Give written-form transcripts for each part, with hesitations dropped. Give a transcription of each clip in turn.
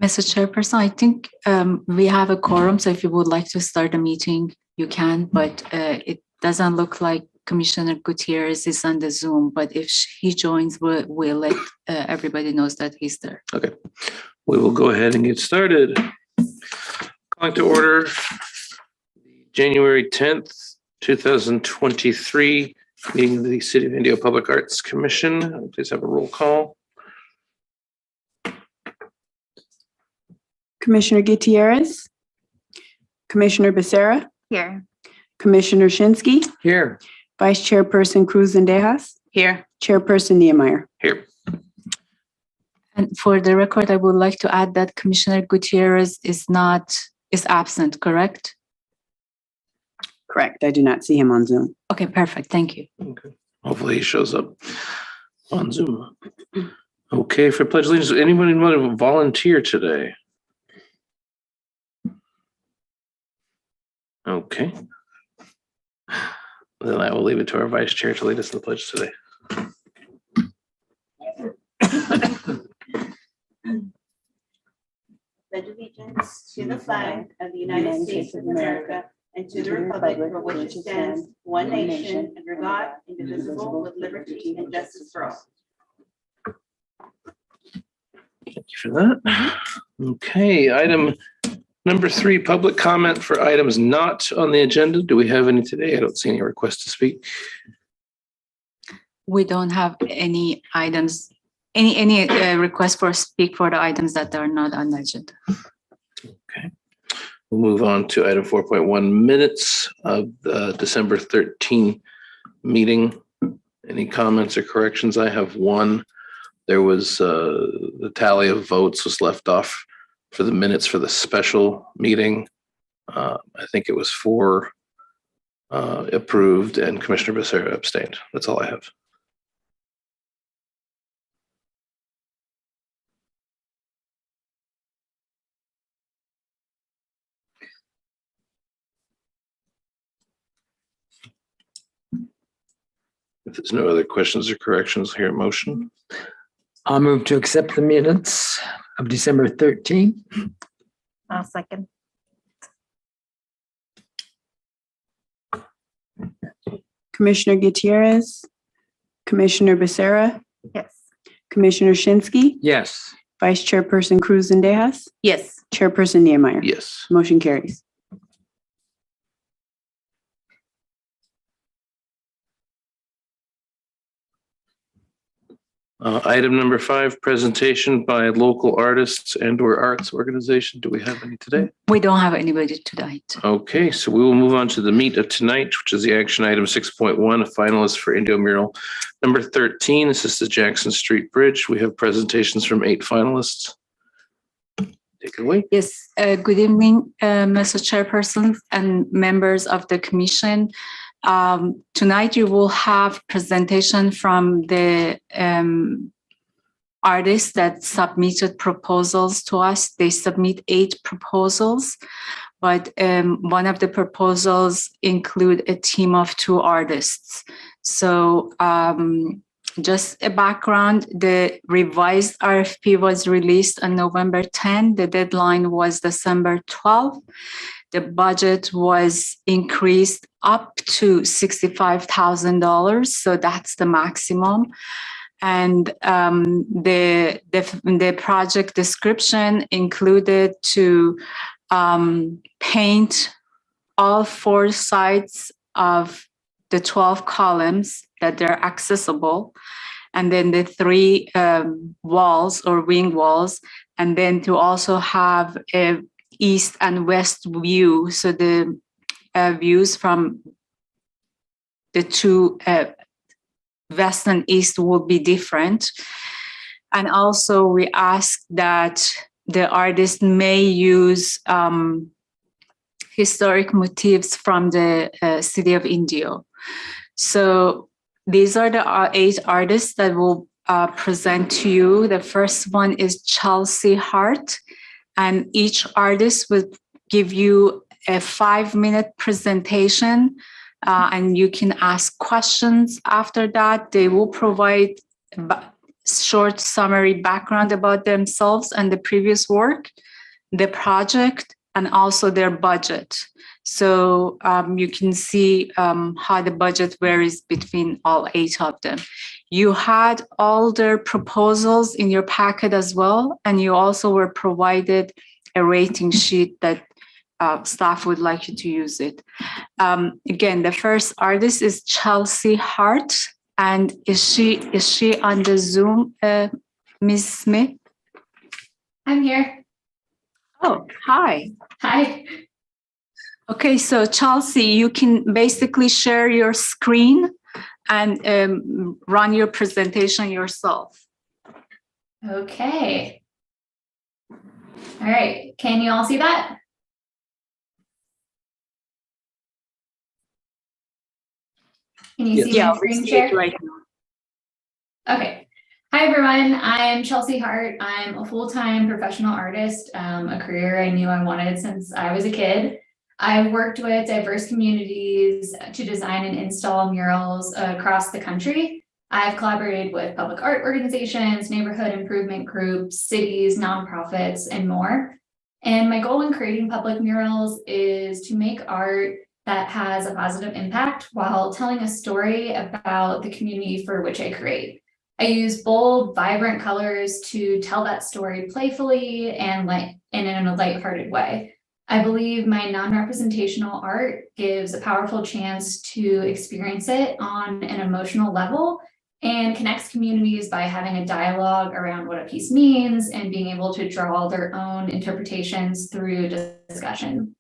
Mr. Chairperson, I think we have a quorum, so if you would like to start a meeting, you can, but it doesn't look like Commissioner Gutierrez is on the Zoom, but if he joins, we'll let everybody knows that he's there. Okay, we will go ahead and get started. Calling to order January 10th, 2023 meeting of the City of Indio Public Arts Commission. Please have a roll call. Commissioner Gutierrez, Commissioner Becerra, Here. Commissioner Shinsky, Here. Vice Chairperson Cruz Zendejas, Here. Chairperson Niemeyer. Here. And for the record, I would like to add that Commissioner Gutierrez is absent, correct? Correct. I do not see him on Zoom. Okay, perfect. Thank you. Okay. Hopefully he shows up on Zoom. Okay, for Pledge of Allegiance, anybody want to volunteer today? Okay. Then I will leave it to our Vice Chair to lead us in the pledge today. Pledge allegiance to the flag of the United States of America and to the republic for which it stands, one nation, under God, indivisible, with liberty and justice for all. Thank you for that. Okay, item number 3, public comment for items not on the agenda. Do we have any today? I don't see any requests to speak. We don't have any items, any request for speak for the items that are not on the agenda. Okay. We'll move on to item 4.1, minutes of the December 13 meeting. Any comments or corrections? I have one. There was the tally of votes was left off for the minutes for the special meeting. I think it was 4 approved and Commissioner Becerra abstained. That's all I have. If there's no other questions or corrections, here a motion. I'll move to accept the minutes of December 13. I'll second. Commissioner Gutierrez, Commissioner Becerra, Yes. Commissioner Shinsky, Yes. Vice Chairperson Cruz Zendejas, Yes. Chairperson Niemeyer. Yes. Motion carries. Item number 5, presentation by local artists and or arts organization. Do we have any today? We don't have anybody tonight. Okay, so we will move on to the meat of tonight, which is the action item 6.1, a finalist for Indio Mural number 13. This is the Jackson Street Bridge. We have presentations from 8 finalists. Take it away. Yes, good evening, Mr. Chairperson and members of the commission. Tonight you will have presentation from the artists that submitted proposals to us. They submit 8 proposals, but one of the proposals include a team of 2 artists. So just a background, the revised RFP was released on November 10. The deadline was December 12. The budget was increased up to $65,000. So that's the maximum. And the project description included to paint all 4 sides of the 12 columns that they're accessible, and then the 3 walls or wing walls, and then to also have a east and west view, so the views from the 2 west and east will be different. And also we ask that the artist may use historic motifs from the city of Indio. So these are the 8 artists that will present to you. The first one is Chelsea Hart, and each artist will give you a 5-minute presentation, and you can ask questions after that. They will provide short summary background about themselves and the previous work, the project, and also their budget. So you can see how the budget varies between all 8 of them. You had all their proposals in your packet as well, and you also were provided a rating sheet that staff would like you to use it. Again, the first artist is Chelsea Hart, and is she on the Zoom, Ms. Smith? I'm here. Oh, hi. Hi. Okay, so Chelsea, you can basically share your screen and run your presentation yourself. Okay. All right. Can you all see that? Can you see my screen share? Right now. Okay. Hi, everyone. I'm Chelsea Hart. I'm a full-time professional artist, a career I knew I wanted since I was a kid. I've worked with diverse communities to design and install murals across the country. I've collaborated with public art organizations, neighborhood improvement groups, cities, nonprofits, and more. And my goal in creating public murals is to make art that has a positive impact while telling a story about the community for which I create. I use bold, vibrant colors to tell that story playfully and in a lighthearted way. I believe my non-representational art gives a powerful chance to experience it on an emotional level and connects communities by having a dialogue around what a piece means and being able to draw their own interpretations through discussion.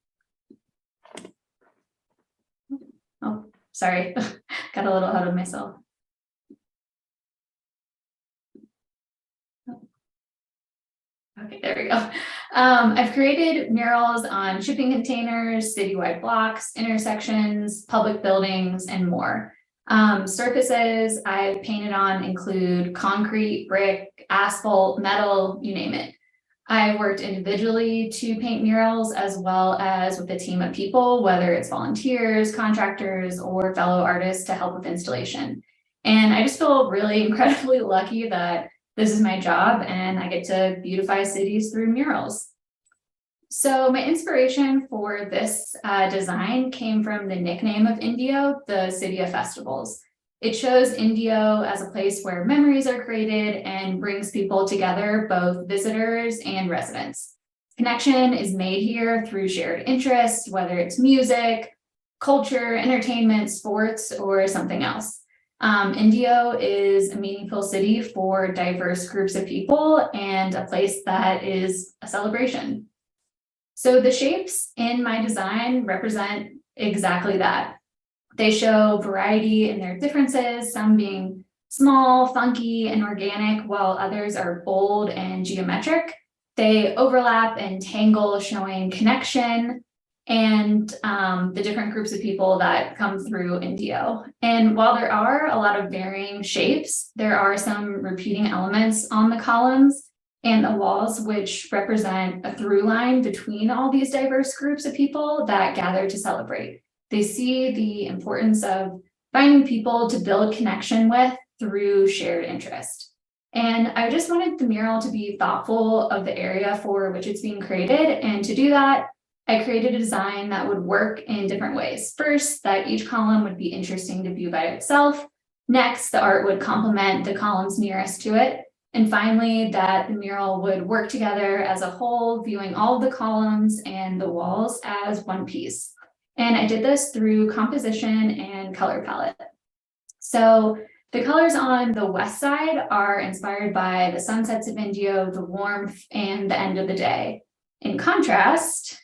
Oh, sorry, got a little ahead of myself. Okay, there we go. I've created murals on shipping containers, citywide blocks, intersections, public buildings, and more. Surfaces I've painted on include concrete, brick, asphalt, metal, you name it. I worked individually to paint murals as well as with a team of people, whether it's volunteers, contractors, or fellow artists to help with installation. And I just feel really incredibly lucky that this is my job and I get to beautify cities through murals. So my inspiration for this design came from the nickname of Indio, the city of festivals. It shows Indio as a place where memories are created and brings people together, both visitors and residents. Connection is made here through shared interests, whether it's music, culture, entertainment, sports, or something else. Indio is a meaningful city for diverse groups of people and a place that is a celebration. So the shapes in my design represent exactly that. They show variety in their differences, some being small, funky, and organic, while others are bold and geometric. They overlap and tangle, showing connection and the different groups of people that come through Indio. And while there are a lot of varying shapes, there are some repeating elements on the columns and the walls, which represent a through line between all these diverse groups of people that gather to celebrate. They see the importance of finding people to build connection with through shared interest. And I just wanted the mural to be thoughtful of the area for which it's being created. And to do that, I created a design that would work in different ways. First, that each column would be interesting to view by itself. Next, the art would complement the columns nearest to it. And finally, that the mural would work together as a whole, viewing all of the columns and the walls as one piece. And I did this through composition and color palette. So the colors on the west side are inspired by the sunsets of Indio, the warmth, and the end of the day. In contrast,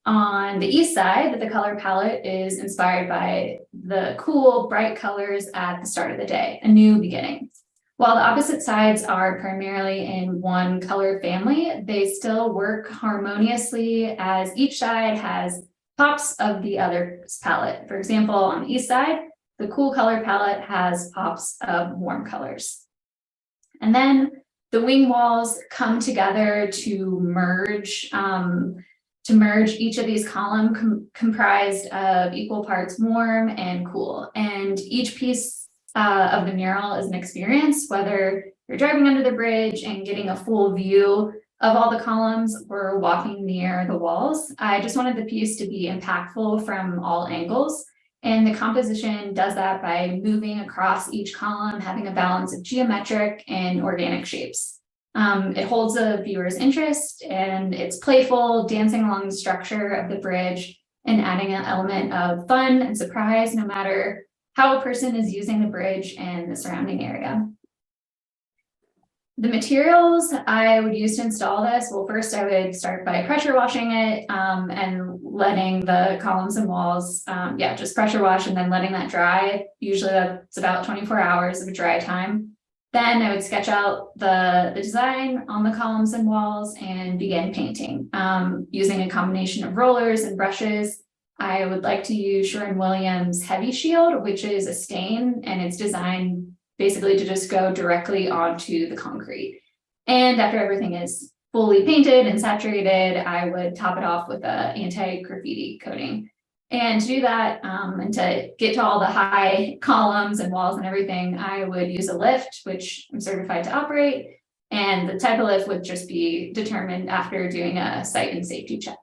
on the east side, the color palette is inspired by the cool, bright colors at the start of the day, a new beginning. While the opposite sides are primarily in one color family, they still work harmoniously as each side has pops of the other's palette. For example, on the east side, the cool color palette has pops of warm colors. And then the wing walls come together to merge each of these columns comprised of equal parts warm and cool. And each piece of the mural is an experience, whether you're driving under the bridge and getting a full view of all the columns or walking near the walls. I just wanted the piece to be impactful from all angles. And the composition does that by moving across each column, having a balance of geometric and organic shapes. It holds the viewer's interest and it's playful, dancing along the structure of the bridge and adding an element of fun and surprise, no matter how a person is using the bridge and the surrounding area. The materials I would use to install this, well, first I would start by pressure washing it and letting the columns and walls, just pressure wash and then letting that dry. Usually that's about 24 hours of a dry time. Then I would sketch out the design on the columns and walls and begin painting using a combination of rollers and brushes. I would like to use Sherwin-Williams Heavy Shield, which is a stain, and it's designed basically to just go directly onto the concrete. And after everything is fully painted and saturated, I would top it off with an anti-graffiti coating. And to do that, and to get to all the high columns and walls and everything, I would use a lift, which I'm certified to operate. And the type of lift would just be determined after doing a site and safety check.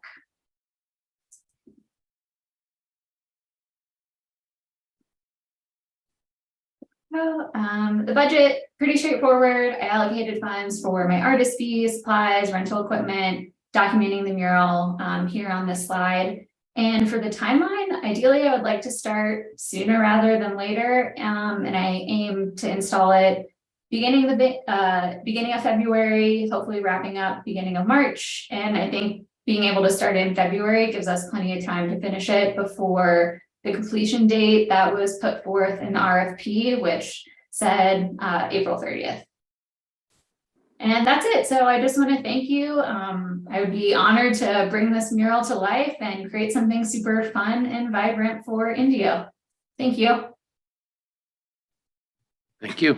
The budget, pretty straightforward. I allocated funds for my artist fees, supplies, rental equipment, documenting the mural here on this slide. And for the timeline, ideally, I would like to start sooner rather than later. And I aim to install it beginning of February, hopefully wrapping up beginning of March. And I think being able to start in February gives us plenty of time to finish it before the completion date that was put forth in the RFP, which said April 30th. And that's it. So I just want to thank you. I would be honored to bring this mural to life and create something super fun and vibrant for Indio. Thank you. Thank you.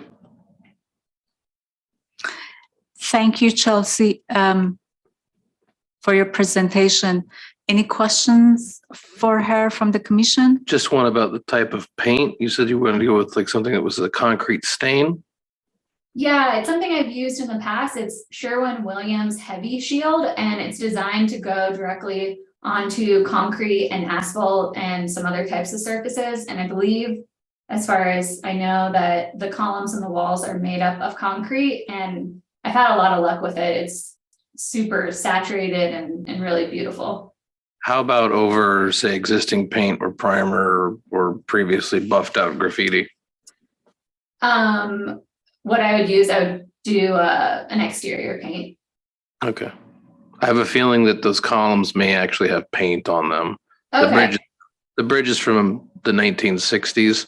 Thank you, Chelsea, for your presentation. Any questions for her from the commission? Just one about the type of paint. You said you were going to go with like something that was a concrete stain. Yeah, it's something I've used in the past. It's Sherwin-Williams Heavy Shield, and it's designed to go directly onto concrete and asphalt and some other types of surfaces. And I believe, as far as I know, that the columns and the walls are made up of concrete, and I've had a lot of luck with it. It's super saturated and really beautiful. How about over, say, existing paint or primer or previously buffed out graffiti? What I would use, I would do an exterior paint. Okay. I have a feeling that those columns may actually have paint on them. Okay. The bridge is from the 1960s.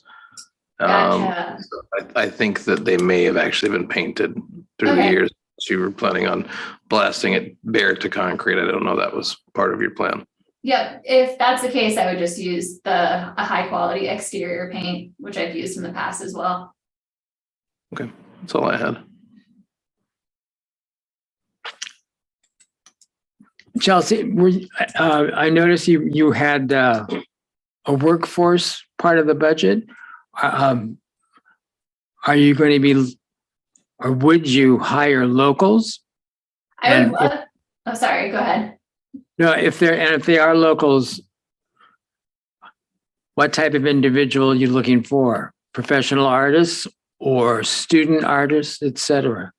Gotcha. So I think that they may have actually been painted through the years. So you were planning on blasting it bare to concrete. I don't know that was part of your plan. Yeah, if that's the case, I would just use a high quality exterior paint, which I've used in the past as well. Okay, that's all I had. Chelsea, I noticed you had a workforce part of the budget. Are you going to be, or would you hire locals? I would love. Oh, sorry. Go ahead. No, if they are locals, what type of individual are you looking for? professional artists or student artists, etc.?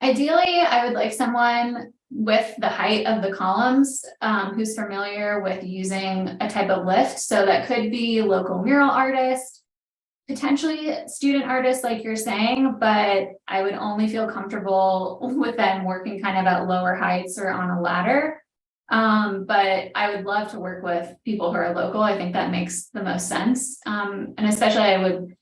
Ideally, I would like someone with the height of the columns, who's familiar with using a type of lift. So that could be local mural artist, potentially student artists like you're saying, but I would only feel comfortable with them working kind of at lower heights or on a ladder. But I would love to work with people who are local. I think that makes the most sense. And especially I would,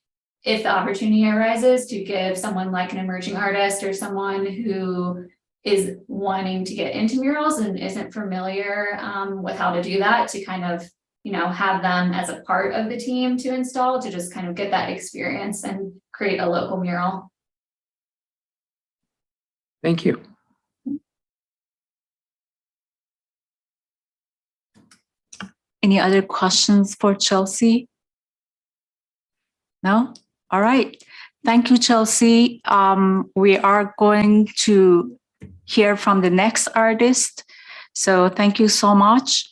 if the opportunity arises, to give someone like an emerging artist or someone who is wanting to get into murals and isn't familiar with how to do that, to kind of, have them as a part of the team to install, to just kind of get that experience and create a local mural. Thank you. Any other questions for Chelsea? No? All right. Thank you, Chelsea. We are going to hear from the next artist. So thank you so much.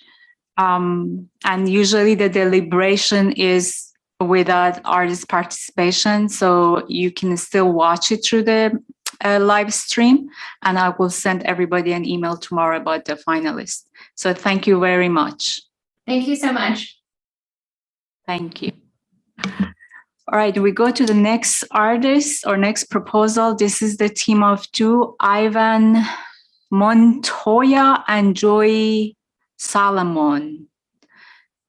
And usually the deliberation is without artist participation, so you can still watch it through the live stream, and I will send everybody an email tomorrow about the finalists. So thank you very much. Thank you so much. Thank you. All right, we go to the next artist or next proposal. This is the team of two, Ivan Montoya and Joy Salomon.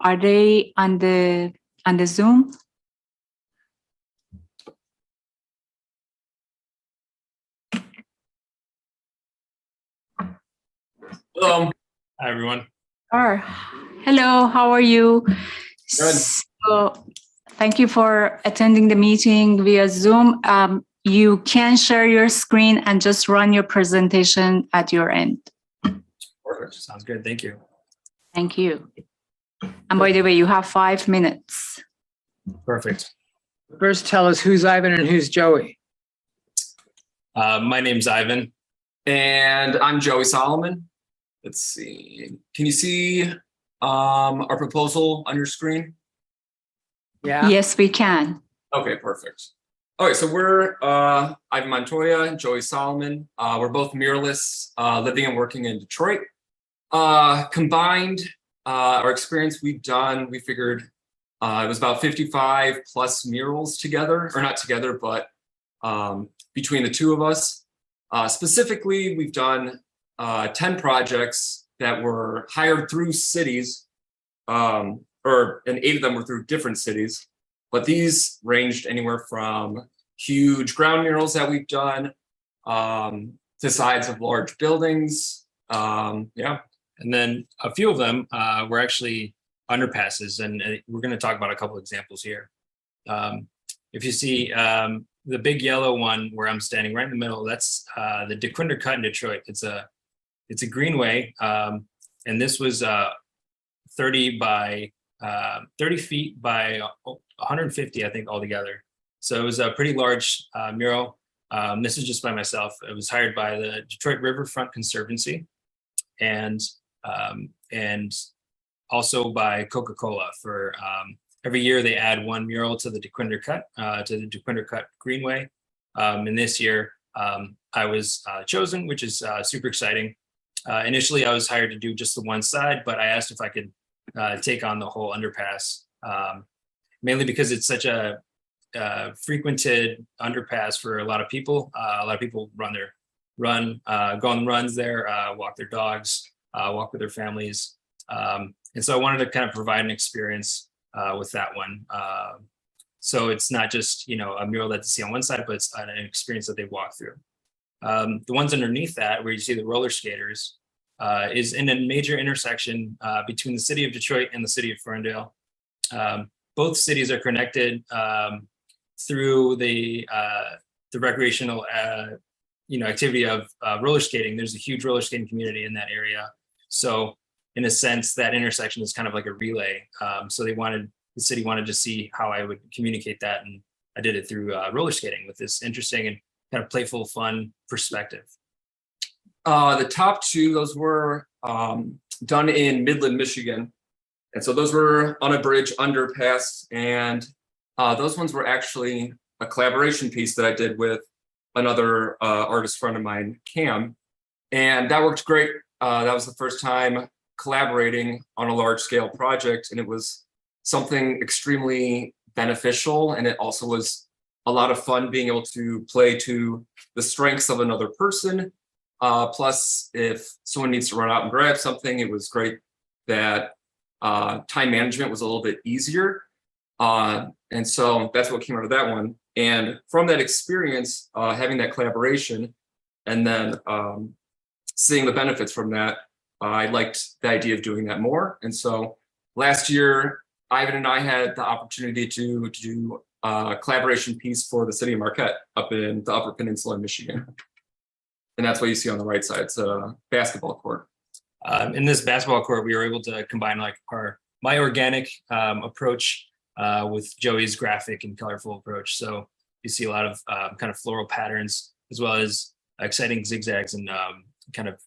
Are they on the Zoom? Hello. Hi, everyone. Hello, how are you? Good. So, thank you for attending the meeting via Zoom. You can share your screen and just run your presentation at your end. Perfect. Sounds good. Thank you. Thank you. And by the way, you have 5 minutes. Perfect. First, tell us who's Ivan and who's Joey. My name's Ivan, and I'm Joey Solomon. Let's see. Can you see our proposal on your screen? Yeah. Yes, we can. Okay, perfect. Okay, so we're Ivan Montoya and Joey Solomon. We're both muralists living and working in Detroit. Combined, our experience we figured it was about 55 plus murals together, or not together, but between the two of us. Specifically, we've done 10 projects that were hired through cities, and 8 of them were through different cities. But these ranged anywhere from huge ground murals that we've done to sides of large buildings. Yeah. And then a few of them were actually underpasses, and we're going to talk about a couple examples here. If you see the big yellow one where I'm standing right in the middle, that's the DeQuinder Cut in Detroit. It's a greenway, and this was 30 feet by 150, I think, altogether. So it was a pretty large mural. This is just by myself. It was hired by the Detroit Riverfront Conservancy, and also by Coca-Cola for every year they add one mural to the DeQuinder Cut, to the DeQuinder Cut Greenway. And this year I was chosen, which is super exciting. Initially, I was hired to do just the one side, but I asked if I could take on the whole underpass, mainly because it's such a frequented underpass for a lot of people. A lot of people go on runs there, walk their dogs, walk with their families. And so I wanted to kind of provide an experience with that one. So it's not just, a mural that they see on one side, but it's an experience that they walk through. The ones underneath that, where you see the roller skaters, is in a major intersection between the city of Detroit and the city of Ferndale. Both cities are connected through the recreational, activity of roller skating. There's a huge roller skating community in that area. So in a sense, that intersection is kind of like a relay. So the city wanted to see how I would communicate that. And I did it through roller skating with this interesting and kind of playful, fun perspective. The top two, those were done in Midland, Michigan. And so those were on a bridge underpass. And Those ones were actually a collaboration piece that I did with another artist friend of mine, Cam, and that worked great. That was the first time collaborating on a large scale project, and it was something extremely beneficial, and it also was a lot of fun being able to play to the strengths of another person. Plus, if someone needs to run out and grab something, it was great that time management was a little bit easier. And so that's what came out of that one. And from that experience, having that collaboration and then seeing the benefits from that, I liked the idea of doing that more. And so last year, Ivan and I had the opportunity to do a collaboration piece for the city of Marquette up in the Upper Peninsula in Michigan. And that's what you see on the right side. It's a basketball court. In this basketball court, we were able to combine like my organic approach with Joey's graphic and colorful approach. So you see a lot of kind of floral patterns, as well as exciting zigzags and kind of,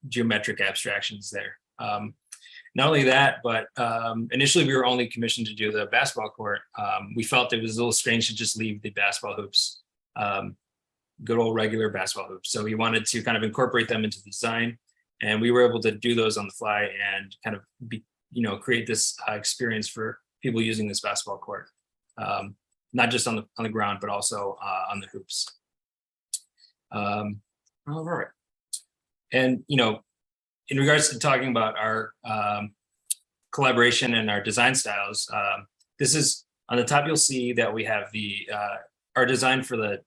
geometric abstractions there. Not only that, but initially we were only commissioned to do the basketball court. We felt it was a little strange to just leave the basketball hoops, good old regular basketball hoops. So we wanted to kind of incorporate them into the design, and we were able to do those on the fly and kind of create this experience for people using this basketball court, not just on the ground, but also on the hoops. All right. And, in regards to talking about our collaboration and our design styles, this is on the top, you'll see that we have our design for the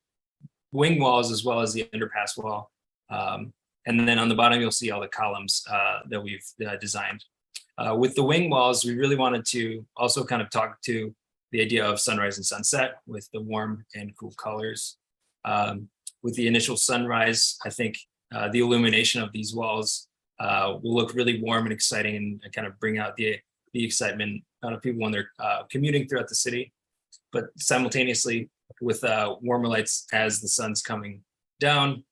wing walls as well as the underpass wall. And then on the bottom, you'll see all the columns that we've designed. With the wing walls, we really wanted to also kind of talk to the idea of sunrise and sunset with the warm and cool colors. With the initial sunrise, I think the illumination of these walls will look really warm and exciting and kind of bring out the excitement out of people when they're commuting throughout the city. But simultaneously with warmer lights as the sun's coming down,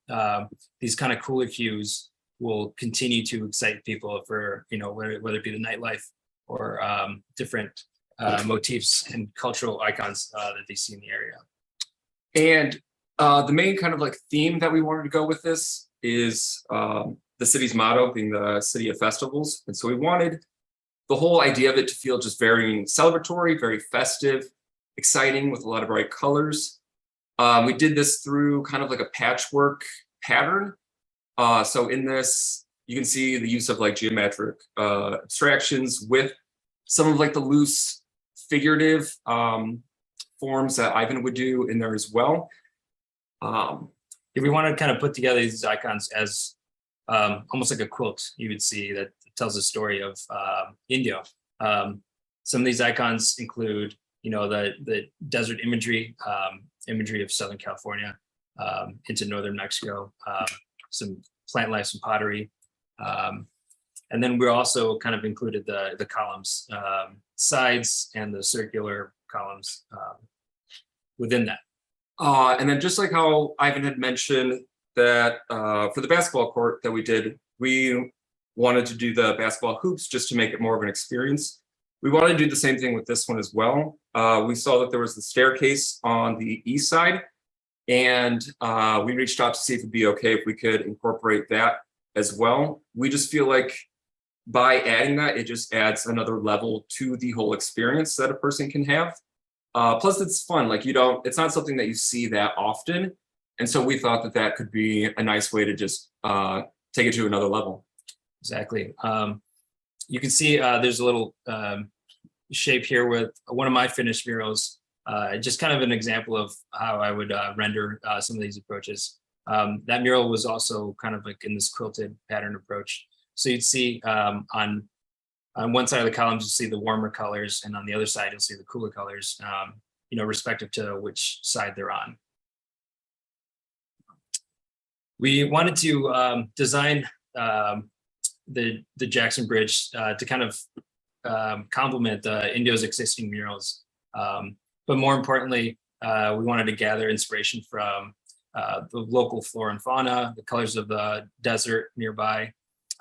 these kind of cooler hues will continue to excite people for, whether it be the nightlife or different motifs and cultural icons that they see in the area. And the main kind of like theme that we wanted to go with this is the city's motto being the city of festivals. And so we wanted the whole idea of it to feel just very celebratory, very festive, exciting with a lot of bright colors. We did this through kind of like a patchwork pattern. So in this, you can see the use of like geometric abstractions with some of like the loose figurative forms that Ivan would do in there as well. If we want to kind of put together these icons as almost like a quilt, you would see that tells the story of Indio. Some of these icons include, the desert imagery, imagery of Southern California into Northern Mexico, some plant life, some pottery. And then we're also kind of included the columns, sides and the circular columns within that. And then just like how Ivan had mentioned that for the basketball court that we did, we wanted to do the basketball hoops just to make it more of an experience. We wanted to do the same thing with this one as well. We saw that there was the staircase on the east side, and we reached out to see if it'd be okay if we could incorporate that as well. We just feel like by adding that, it just adds another level to the whole experience that a person can have. Plus it's fun, like it's not something that you see that often. And so we thought that could be a nice way to just take it to another level. Exactly. You can see there's a little shape here with one of my finished murals, just kind of an example of how I would render some of these approaches. That mural was also kind of like in this quilted pattern approach. So you'd see on one side of the columns, you'll see the warmer colors, and on the other side, you'll see the cooler colors, respective to which side they're on. We wanted to design the Jackson Bridge to kind of complement Indio's existing murals. But more importantly, we wanted to gather inspiration from the local flora and fauna, the colors of the desert nearby,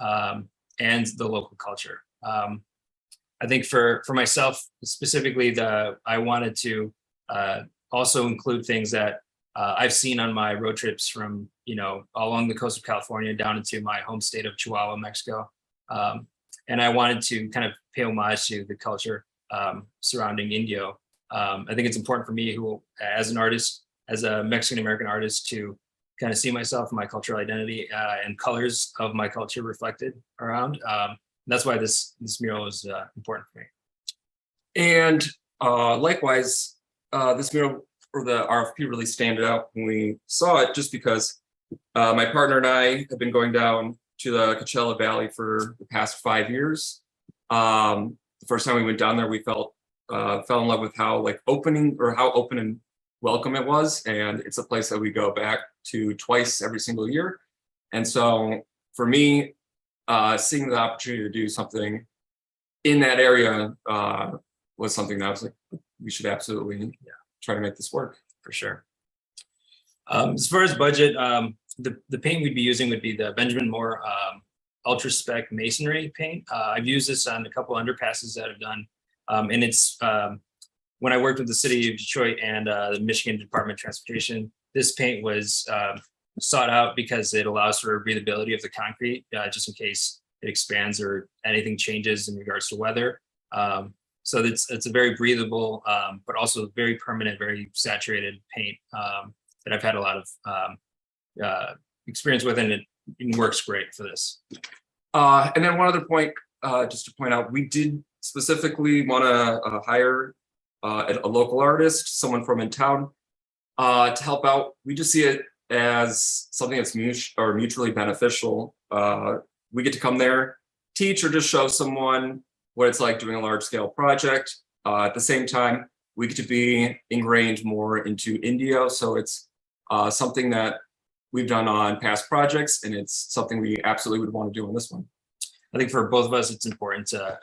and the local culture. I think for myself specifically, I wanted to also include things that I've seen on my road trips from, along the coast of California down into my home state of Chihuahua, Mexico. And I wanted to kind of pay homage to the culture surrounding Indio. I think it's important for me, who, as an artist, as a Mexican-American artist, to kind of see myself, my cultural identity, and colors of my culture reflected around. That's why this mural is important for me. And likewise, this mural or the RFP really stand out when we saw it, just because my partner and I have been going down to the Coachella Valley for the past 5 years. The first time we went down there, we fell in love with how open and welcome it was, and it's a place that we go back to twice every single year. And so for me, seeing the opportunity to do something in that area was something that I was like, we should absolutely try to make this work. For sure. As far as budget, the paint we'd be using would be the Benjamin Moore Ultra Spec Masonry paint. I've used this on a couple underpasses that I've done, and it's when I worked with the city of Detroit and the Michigan Department of Transportation, this paint was sought out because it allows for breathability of the concrete, just in case it expands or anything changes in regards to weather. So it's a very breathable, but also very permanent, very saturated paint that I've had a lot of experience with, and it works great for this. And then one other point, just to point out, we did specifically want to hire a local artist, someone from in town, to help out. We just see it as something that's mutually beneficial. We get to come there, teach, or just show someone what it's like doing a large scale project. At the same time, we get to be ingrained more into Indio. So it's something that we've done on past projects, and it's something we absolutely would want to do on this one. I think for both of us, it's important to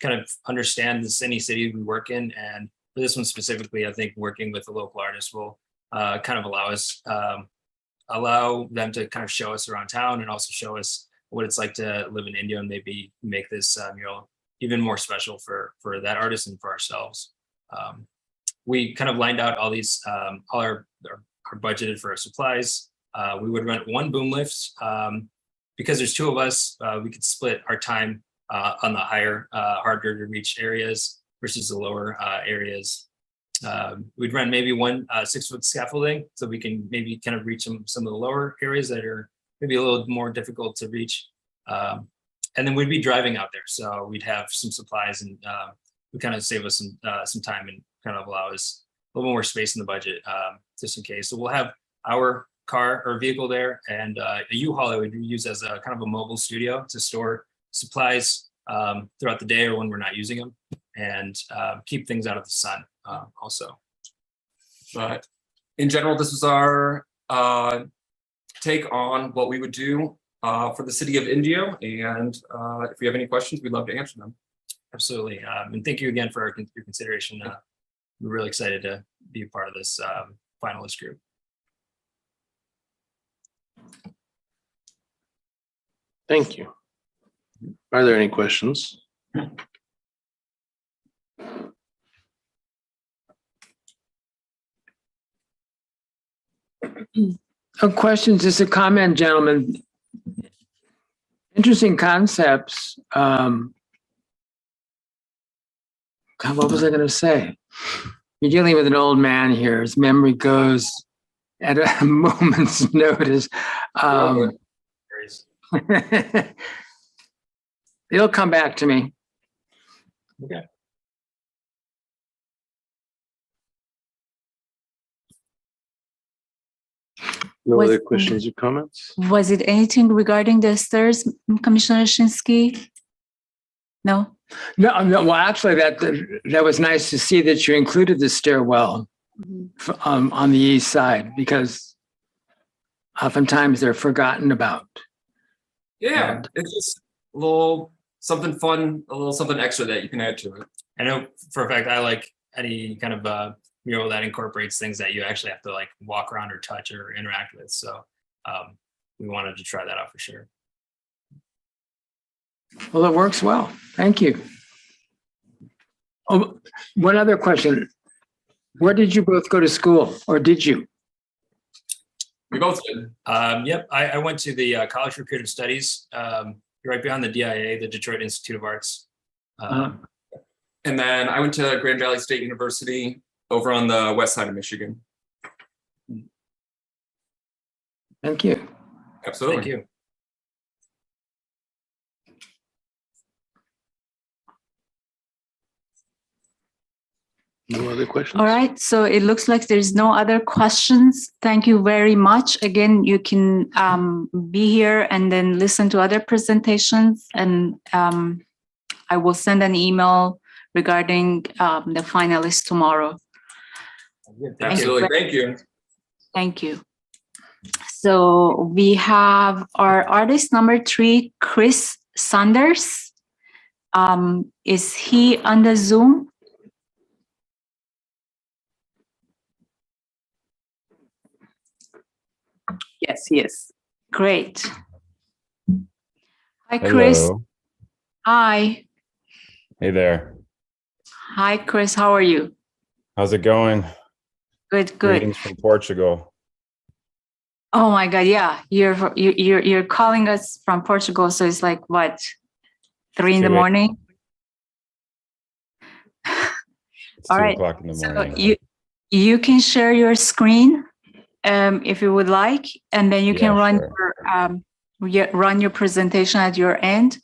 kind of understand any city we work in. And for this one specifically, I think working with a local artist will kind of allow them to kind of show us around town, and also show us what it's like to live in Indio, and maybe make this mural even more special for that artist and for ourselves. We kind of lined out all these, all our budgeted for our supplies. We would rent one boom lift. Because there's two of us, we could split our time on the higher, harder to reach areas versus the lower areas. We'd rent maybe one 6-foot scaffolding, so we can maybe kind of reach some of the lower areas that are maybe a little more difficult to reach. And then we'd be driving out there, so we'd have some supplies, and would kind of save us some time and kind of allow us a little more space in the budget, just in case. So we'll have our car or vehicle there, and a U-Haul I would use as a kind of a mobile studio to store supplies throughout the day or when we're not using them, and keep things out of the sun also. But in general, this was our take on what we would do for the city of Indio. And if you have any questions, we'd love to answer them. Absolutely. And thank you again for your consideration. We're really excited to be a part of this finalist group. Thank you. Are there any questions? No questions, just a comment, gentlemen. Interesting concepts. God, what was I going to say? You're dealing with an old man here. His memory goes at a moment's notice. It'll come back to me. Okay. No Was- other questions or comments? Was it anything regarding the stairs, Commissioner Shinsky? No? No, well, actually, that was nice to see that you included the stairwell on the east side, because oftentimes they're forgotten about. Yeah, it's just a little something fun, a little something extra that you can add to it. I know for a fact I like any kind of mural that incorporates things that you actually have to like walk around or touch or interact with. So we wanted to try that out for sure. Well, it works well. Thank you. Oh, one other question. Where did you both go to school, or did you? We both did. Yep, I went to the College for Creative Studies, right behind the DIA, the Detroit Institute of Arts. And then I went to Grand Valley State University over on the west side of Michigan. Thank you. Absolutely. Thank you. No other questions? All right, so it looks like there's no other questions. Thank you very much. Again, you can be here and then listen to other presentations, and I will send an email regarding the finalists tomorrow. Absolutely. Thank you. Thank you. So we have our artist number 3, Chris Saunders. Is he on the Zoom? Yes, he is. Great. Hi, Chris. Hello. Hi. Hey there. Hi, Chris. How are you? How's it going? Good, good. Greetings from Portugal. Oh my God, yeah. You're calling us from Portugal, so it's like what, 3 in the 2 morning? It's All 2 right. o'clock in the So morning. you can share your screen if you would like, and then you Yeah, can run sure. run your presentation at your end,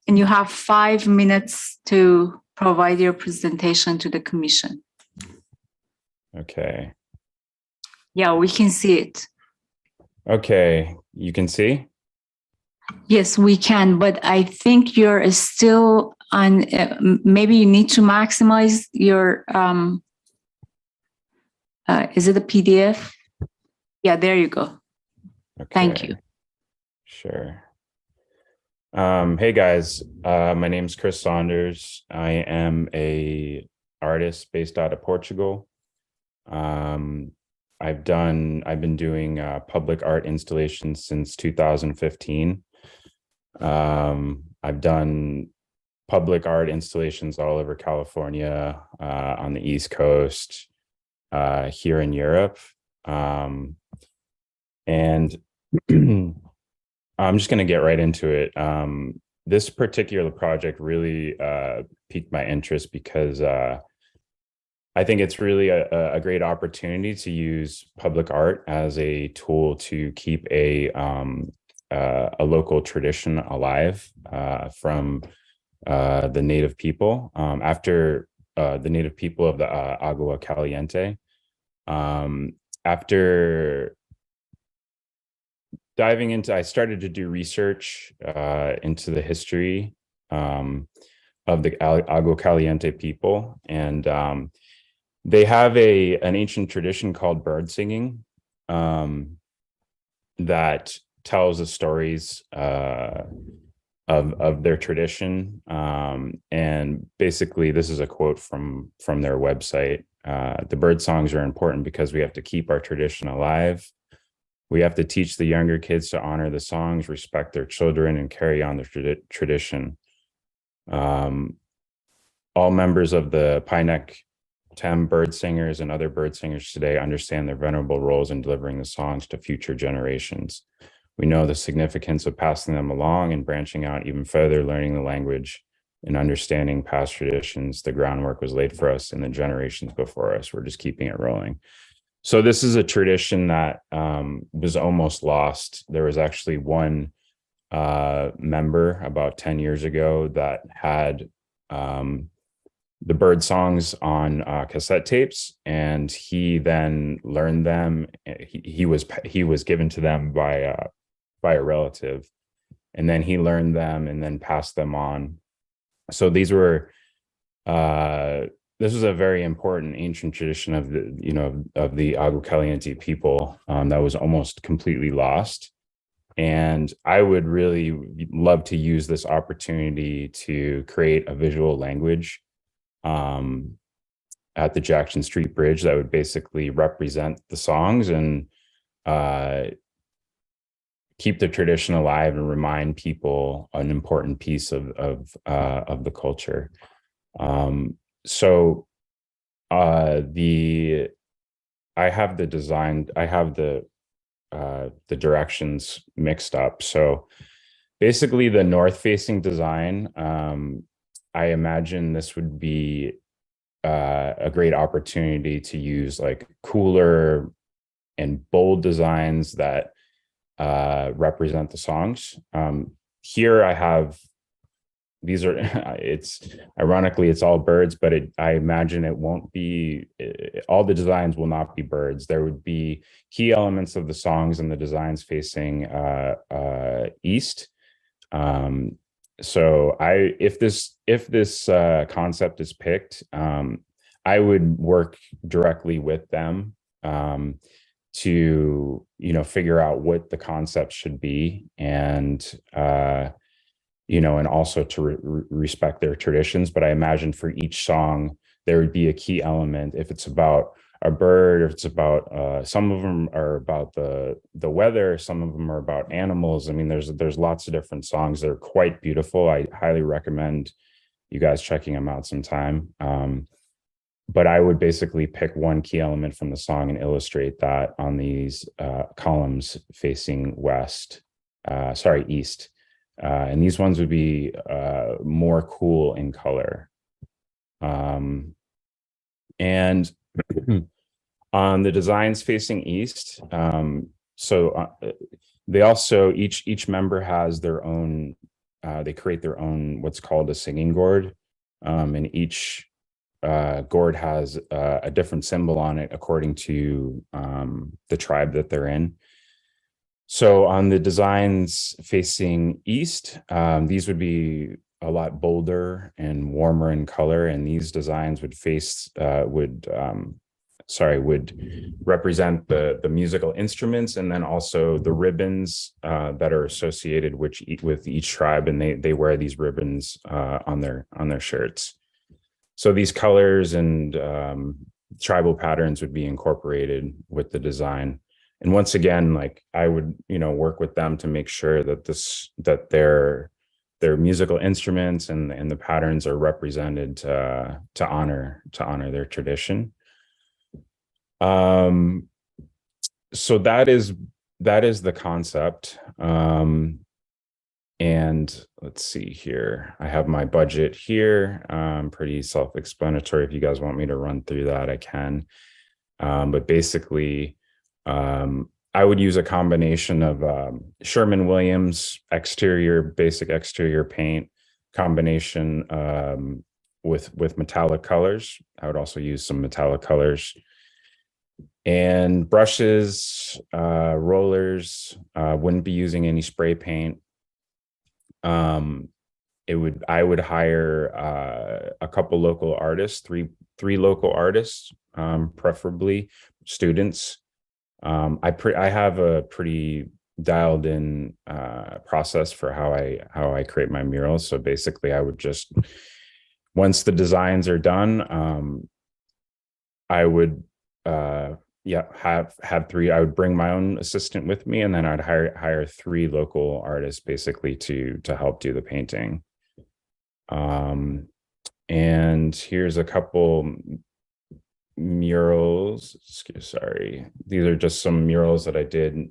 and you have 5 minutes to provide your presentation to the commission. Okay. Yeah, we can see it. Okay. You can see? Yes, we can, but I think you're still on, maybe you need to maximize your, is it a PDF? Yeah, there you go. Okay. Thank you. Sure. Hey guys, my name's Chris Saunders. I am a artist based out of Portugal. I've been doing public art installations since 2015. I've done public art installations all over California, on the East Coast, here in Europe. And I'm just going to get right into it. This particular project really piqued my interest because I think it's really a great opportunity to use public art as a tool to keep a local tradition alive from the native people. After the native people of the Agua Caliente. After diving into, I started to do research into the history of the Agua Caliente people, and they have an ancient tradition called bird singing that tells the stories of their tradition. And basically, this is a quote from their website. The bird songs are important because we have to keep our tradition alive. We have to teach the younger kids to honor the songs, respect their children, and carry on the tradition. All members of the Painek Tem bird singers and other bird singers today understand their venerable roles in delivering the songs to future generations. We know the significance of passing them along and branching out even further, learning the language and understanding past traditions. The groundwork was laid for us in the generations before us. We're just keeping it rolling. So this is a tradition that was almost lost. There was actually one member about 10 years ago that had the bird songs on cassette tapes, and he then learned them. He was given to them by a relative, and then he learned them and then passed them on. So these were this was a very important ancient tradition of the Agua Caliente people that was almost completely lost. And I would really love to use this opportunity to create a visual language at the Jackson Street Bridge that would basically represent the songs and keep the tradition alive and remind people an important piece of the culture. so I have the design, I have the directions mixed up. So basically the north facing design, I imagine this would be a great opportunity to use like cooler and bold designs that represent the songs. Here I have, these are, it's ironically, it's all birds, but I imagine it won't be, all the designs will not be birds. There would be key elements of the songs and the designs facing east. So if this concept is picked, I would work directly with them to, figure out what the concept should be, and and also to respect their traditions. But I imagine for each song, there would be a key element. If it's about a bird, if it's about, some of them are about the weather, some of them are about animals. I mean, there's lots of different songs that are quite beautiful. I highly recommend you guys checking them out sometime. But I would basically pick one key element from the song and illustrate that on these columns facing east. And these ones would be more cool in color. And on the designs facing east, they also, each member has their own, they create their own what's called a singing gourd. And each gourd has a different symbol on it according to the tribe that they're in. So on the designs facing east, these would be a lot bolder and warmer in color, and these designs would represent the musical instruments, and then also the ribbons that are associated with each tribe, and they wear these ribbons on their shirts. So these colors and tribal patterns would be incorporated with the design. And once again, like I would, work with them to make sure that their musical instruments and the patterns are represented to honor their tradition. So that is the concept. And let's see here. I have my budget here. Pretty self-explanatory. If you guys want me to run through that, I can. But basically, I would use a combination of Sherwin-Williams basic exterior paint combination with metallic colors. I would also use some metallic colors. And brushes, rollers, wouldn't be using any spray paint. I would hire a couple local artists, three local artists, preferably students. I have a pretty dialed in process for how I create my murals. So basically, I would just, once the designs are done, I would have three. I would bring my own assistant with me, and then I'd hire three local artists basically to help do the painting. And here's a couple murals. Sorry, these are just some murals that I did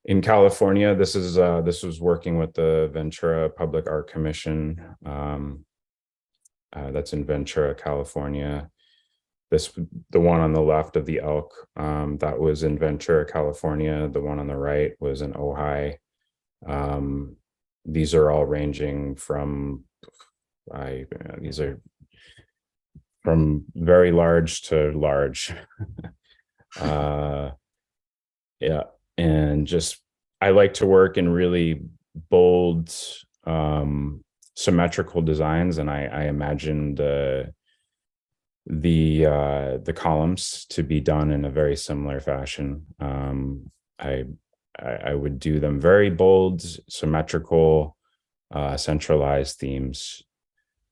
in California. This was working with the Ventura Public Art Commission. That's in Ventura, California. The one on the left of the elk, that was in Ventura, California. The one on the right was in Ojai. These are all ranging from, these are from very large to large. Yeah, and just, I like to work in really bold, symmetrical designs, and I imagined the columns to be done in a very similar fashion. I would do them very bold, symmetrical, centralized themes.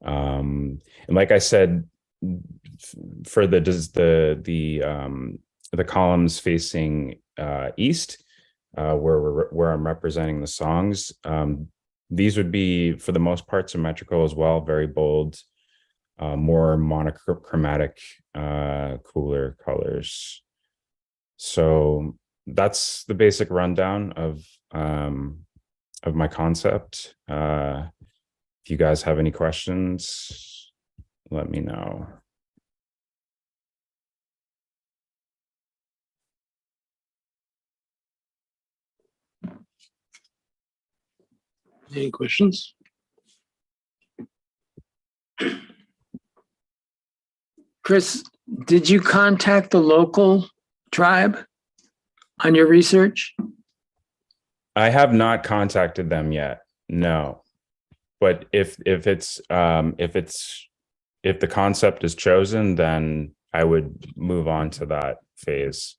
And like I said, for the columns facing east, where I'm representing the songs, these would be for the most part symmetrical as well, very bold, more monochromatic, cooler colors. So that's the basic rundown of my concept. If you guys have any questions, let me know. Any questions? Chris, did you contact the local tribe on your research? I have not contacted them yet. No, but if the concept is chosen, then I would move on to that phase.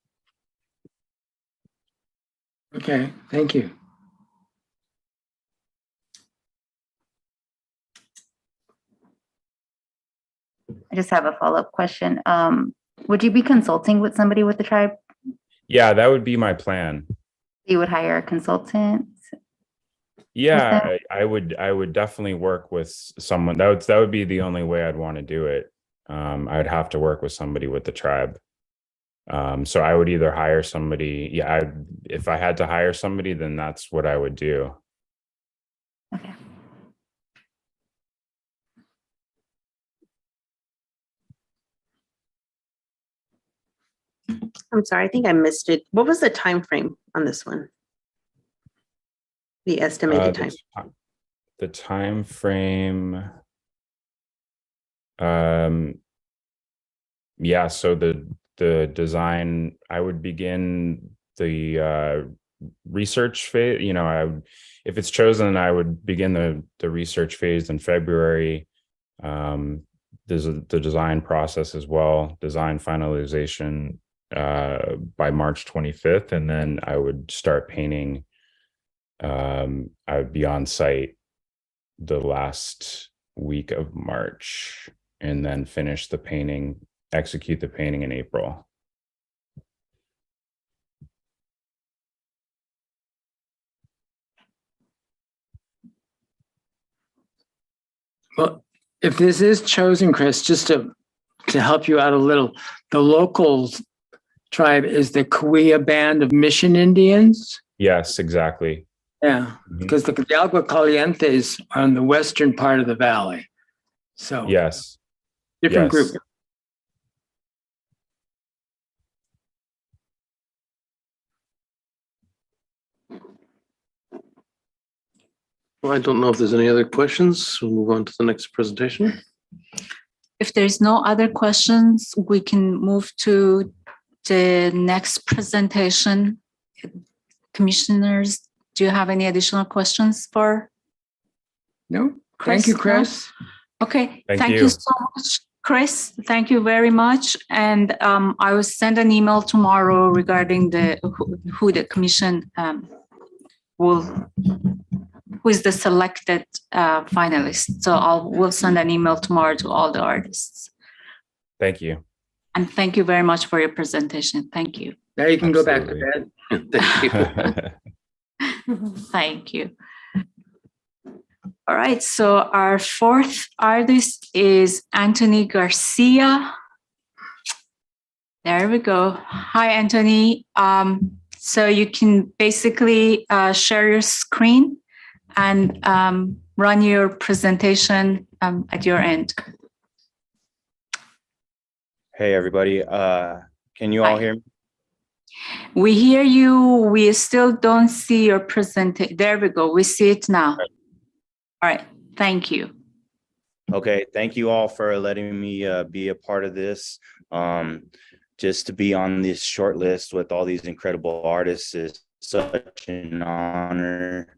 Okay, thank you. I just have a follow-up question. Would you be consulting with somebody with the tribe? Yeah, that would be my plan. You would hire a consultant? Yeah, I would definitely work with someone. That would be the only way I'd want to do it. I would have to work with somebody with the tribe. So I would either hire somebody. Yeah, if I had to hire somebody, then that's what I would do. Okay. I'm sorry, I think I missed it. What was the time frame on this one? The estimated time. The time frame. Yeah, so the design, I would begin the research phase. You know, if it's chosen, I would begin the research phase in February. There's the design process as well, design finalization by March 25th, and then I would start painting. I would be on site the last week of March, and then finish the painting, execute the painting in April. Well, if this is chosen, Chris, just to help you out a little, the local tribe is the Cahuilla Band of Mission Indians. Yes, exactly. Yeah, because the Agua Calientes are on the western part of the valley. So Yes. different Yes. group. Well, I don't know if there's any other questions. We'll move on to the next presentation. If there's no other questions, we can move to the next presentation. Commissioners, do you have any additional questions for? No, thank you, Chris. No? Okay, Thank thank you. you so much, Chris. Thank you very much. And I will send an email tomorrow regarding who the commission who is the selected finalist. So we'll send an email tomorrow to all the artists. Thank you. And thank you very much for your presentation. Thank you. Now you can go back to Absolutely. bed. Thank you. Thank you. All right, so our fourth artist is Anthony Garcia. There we go. Hi, Anthony. So you can basically share your screen and run your presentation at your end. Hey, everybody. Can you all Hi. hear me? We hear you. We still don't see your presentation. There we go. We see it now. All right. Thank you. Okay. Thank you all for letting me be a part of this. Just to be on this short list with all these incredible artists is such an honor.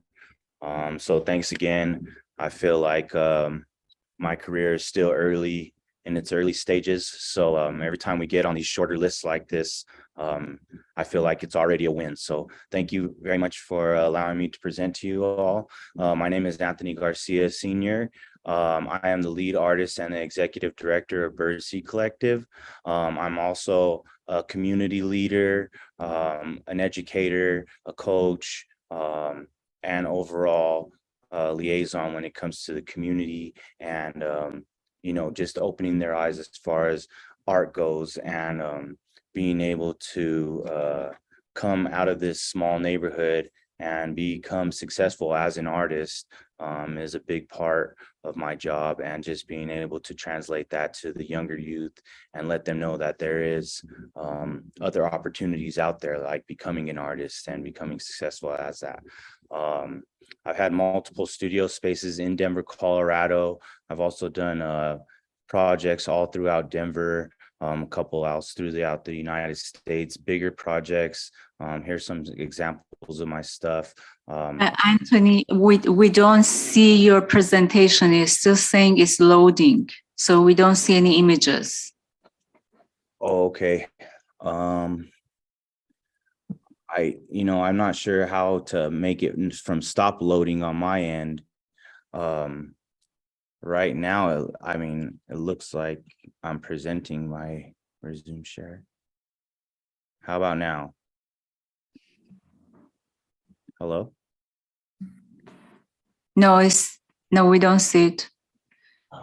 So thanks again. I feel like my career is still early in its early stages. So every time we get on these shorter lists like this, I feel like it's already a win. So thank you very much for allowing me to present to you all. My name is Anthony Garcia, Sr. I am the lead artist and the executive director of Birdseed Collective. I'm also a community leader, an educator, a coach, and overall liaison when it comes to the community and just opening their eyes as far as art goes, and being able to come out of this small neighborhood and become successful as an artist is a big part of my job, and just being able to translate that to the younger youth and let them know that there is other opportunities out there, like becoming an artist and becoming successful as that. I've had multiple studio spaces in Denver, Colorado. I've also done projects all throughout Denver, a couple else throughout the United States, bigger projects. Here's some examples of my stuff. Anthony, we don't see your presentation. It's still saying it's loading, so we don't see any images. Okay. I'm not sure how to make it from stop loading on my end. Right now, it looks like I'm presenting my resume share. How about now? Hello? No, we don't see it.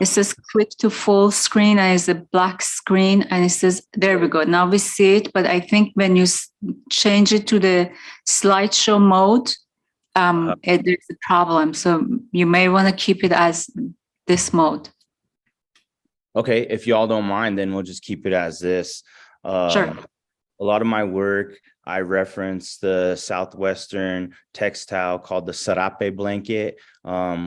It says click to full screen, and it's a black screen, and it says, there we go. Now we see it, but I think when you change it to the slideshow mode, there's a problem. So you may want to keep it as this mode. Okay, if y'all don't mind, then we'll just keep it as this. Sure. A lot of my work, I reference the Southwestern textile called the sarape blanket,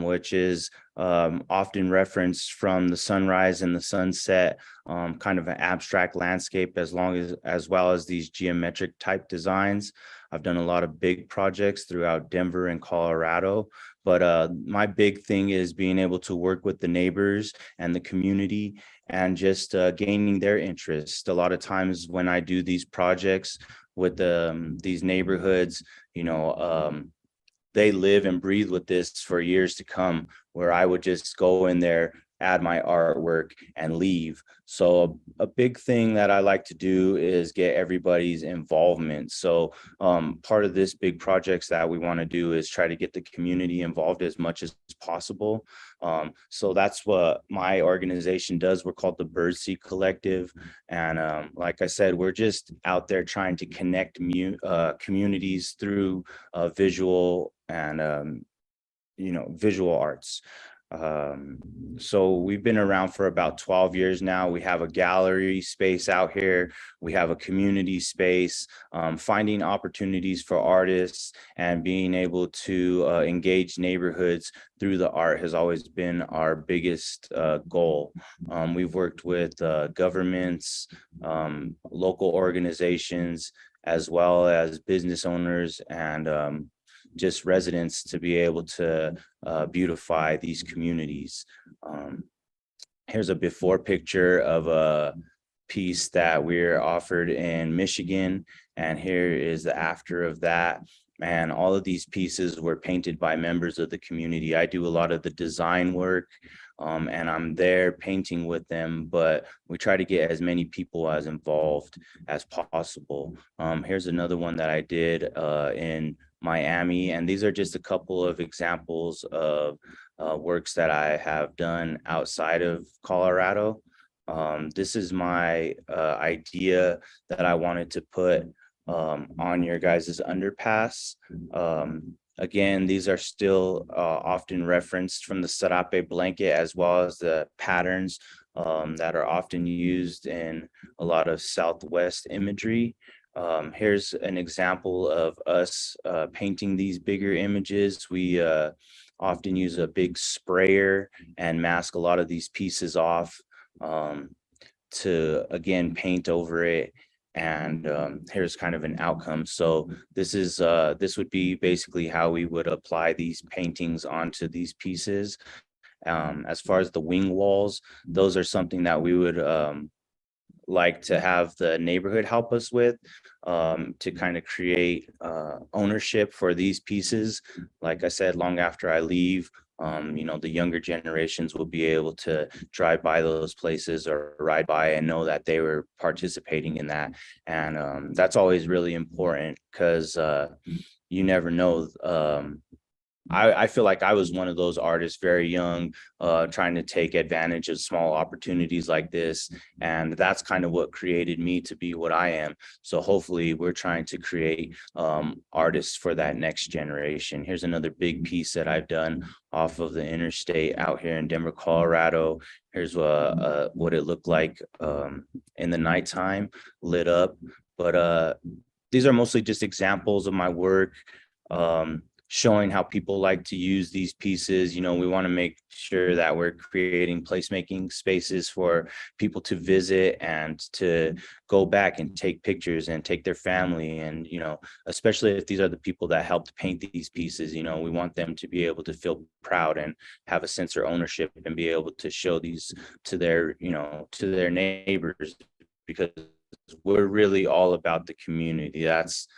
which is often referenced from the sunrise and the sunset, kind of an abstract landscape, as well as these geometric type designs. I've done a lot of big projects throughout Denver and Colorado, but my big thing is being able to work with the neighbors and the community and just gaining their interest. A lot of times when I do these projects with these neighborhoods, they live and breathe with this for years to come, where I would just go in there, add my artwork, and leave. So a big thing that I like to do is get everybody's involvement. So part of this big projects that we want to do is try to get the community involved as much as possible. So that's what my organization does. We're called the Birdseed Collective. And like I said, we're just out there trying to connect communities through visual and, visual arts. So we've been around for about 12 years now. We have a gallery space out here. We have a community space. Finding opportunities for artists and being able to engage neighborhoods through the art has always been our biggest goal. We've worked with governments, local organizations, as well as business owners and just residents to be able to beautify these communities. Here's a before picture of a piece that we're offered in Michigan, and here is the after of that. And all of these pieces were painted by members of the community. I do a lot of the design work, and I'm there painting with them, but we try to get as many people as involved as possible. Here's another one that I did in Miami, and these are just a couple of examples of works that I have done outside of Colorado. This is my idea that I wanted to put on your guys' underpass. Again, these are still often referenced from the sarape blanket, as well as the patterns that are often used in a lot of Southwest imagery. Here's an example of us painting these bigger images. We often use a big sprayer and mask a lot of these pieces off to, again, paint over it. And here's kind of an outcome. So this would be basically how we would apply these paintings onto these pieces. As far as the wing walls, those are something that we would like to have the neighborhood help us with, to kind of create ownership for these pieces. Like I said, long after I leave, the younger generations will be able to drive by those places or ride by and know that they were participating in that. And that's always really important, because you never know I feel like I was one of those artists very young, trying to take advantage of small opportunities like this. And that's kind of what created me to be what I am. So hopefully we're trying to create artists for that next generation. Here's another big piece that I've done off of the interstate out here in Denver, Colorado. Here's what it looked like in the nighttime, lit up. But these are mostly just examples of my work, showing how people like to use these pieces. You know, we want to make sure that we're creating placemaking spaces for people to visit and to go back and take pictures and take their family. And, you know, especially if these are the people that helped paint these pieces, you know, we want them to be able to feel proud and have a sense of ownership and be able to show these to their, you know, to their neighbors, because we're really all about the community. That's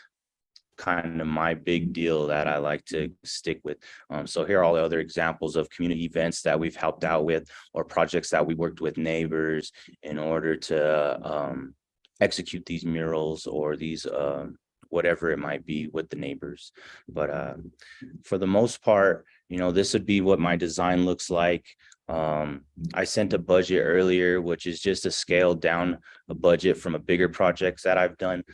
kind of my big deal that I like to stick with. So here are all the other examples of community events that we've helped out with, or projects that we worked with neighbors in order to execute these murals or these whatever it might be with the neighbors. But for the most part, you know, this would be what my design looks like. I sent a budget earlier, which is just a scaled down a budget from a bigger projects that I've done.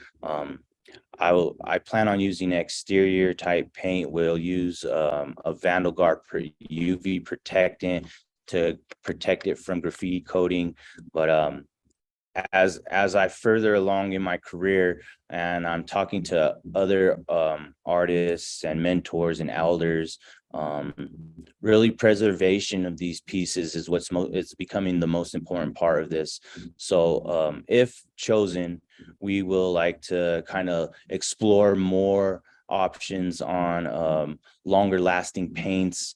I plan on using exterior type paint. We'll use a VandalGuard UV protectant to protect it from graffiti coating. But as I further along in my career and I'm talking to other artists and mentors and elders, really preservation of these pieces is it's becoming the most important part of this. So if chosen, we will like to kind of explore more options on longer lasting paints.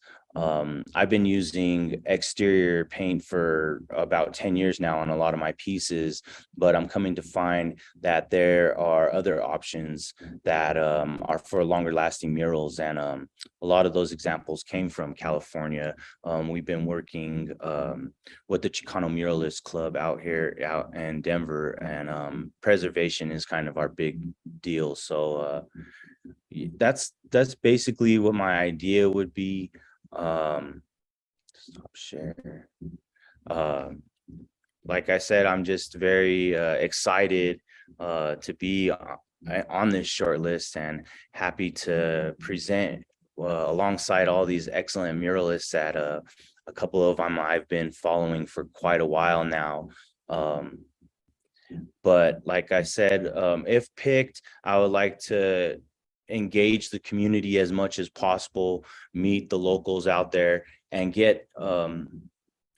I've been using exterior paint for about 10 years now on a lot of my pieces, but I'm coming to find that there are other options that are for longer lasting murals. And a lot of those examples came from California. We've been working with the Chicano Muralist Club out in Denver, and preservation is kind of our big deal. So that's basically what my idea would be. Stop share. Like I said, I'm just very excited to be on this short list and happy to present alongside all these excellent muralists that a couple of them I've been following for quite a while now. But like I said, if picked, I would like to engage the community as much as possible, meet the locals out there, and get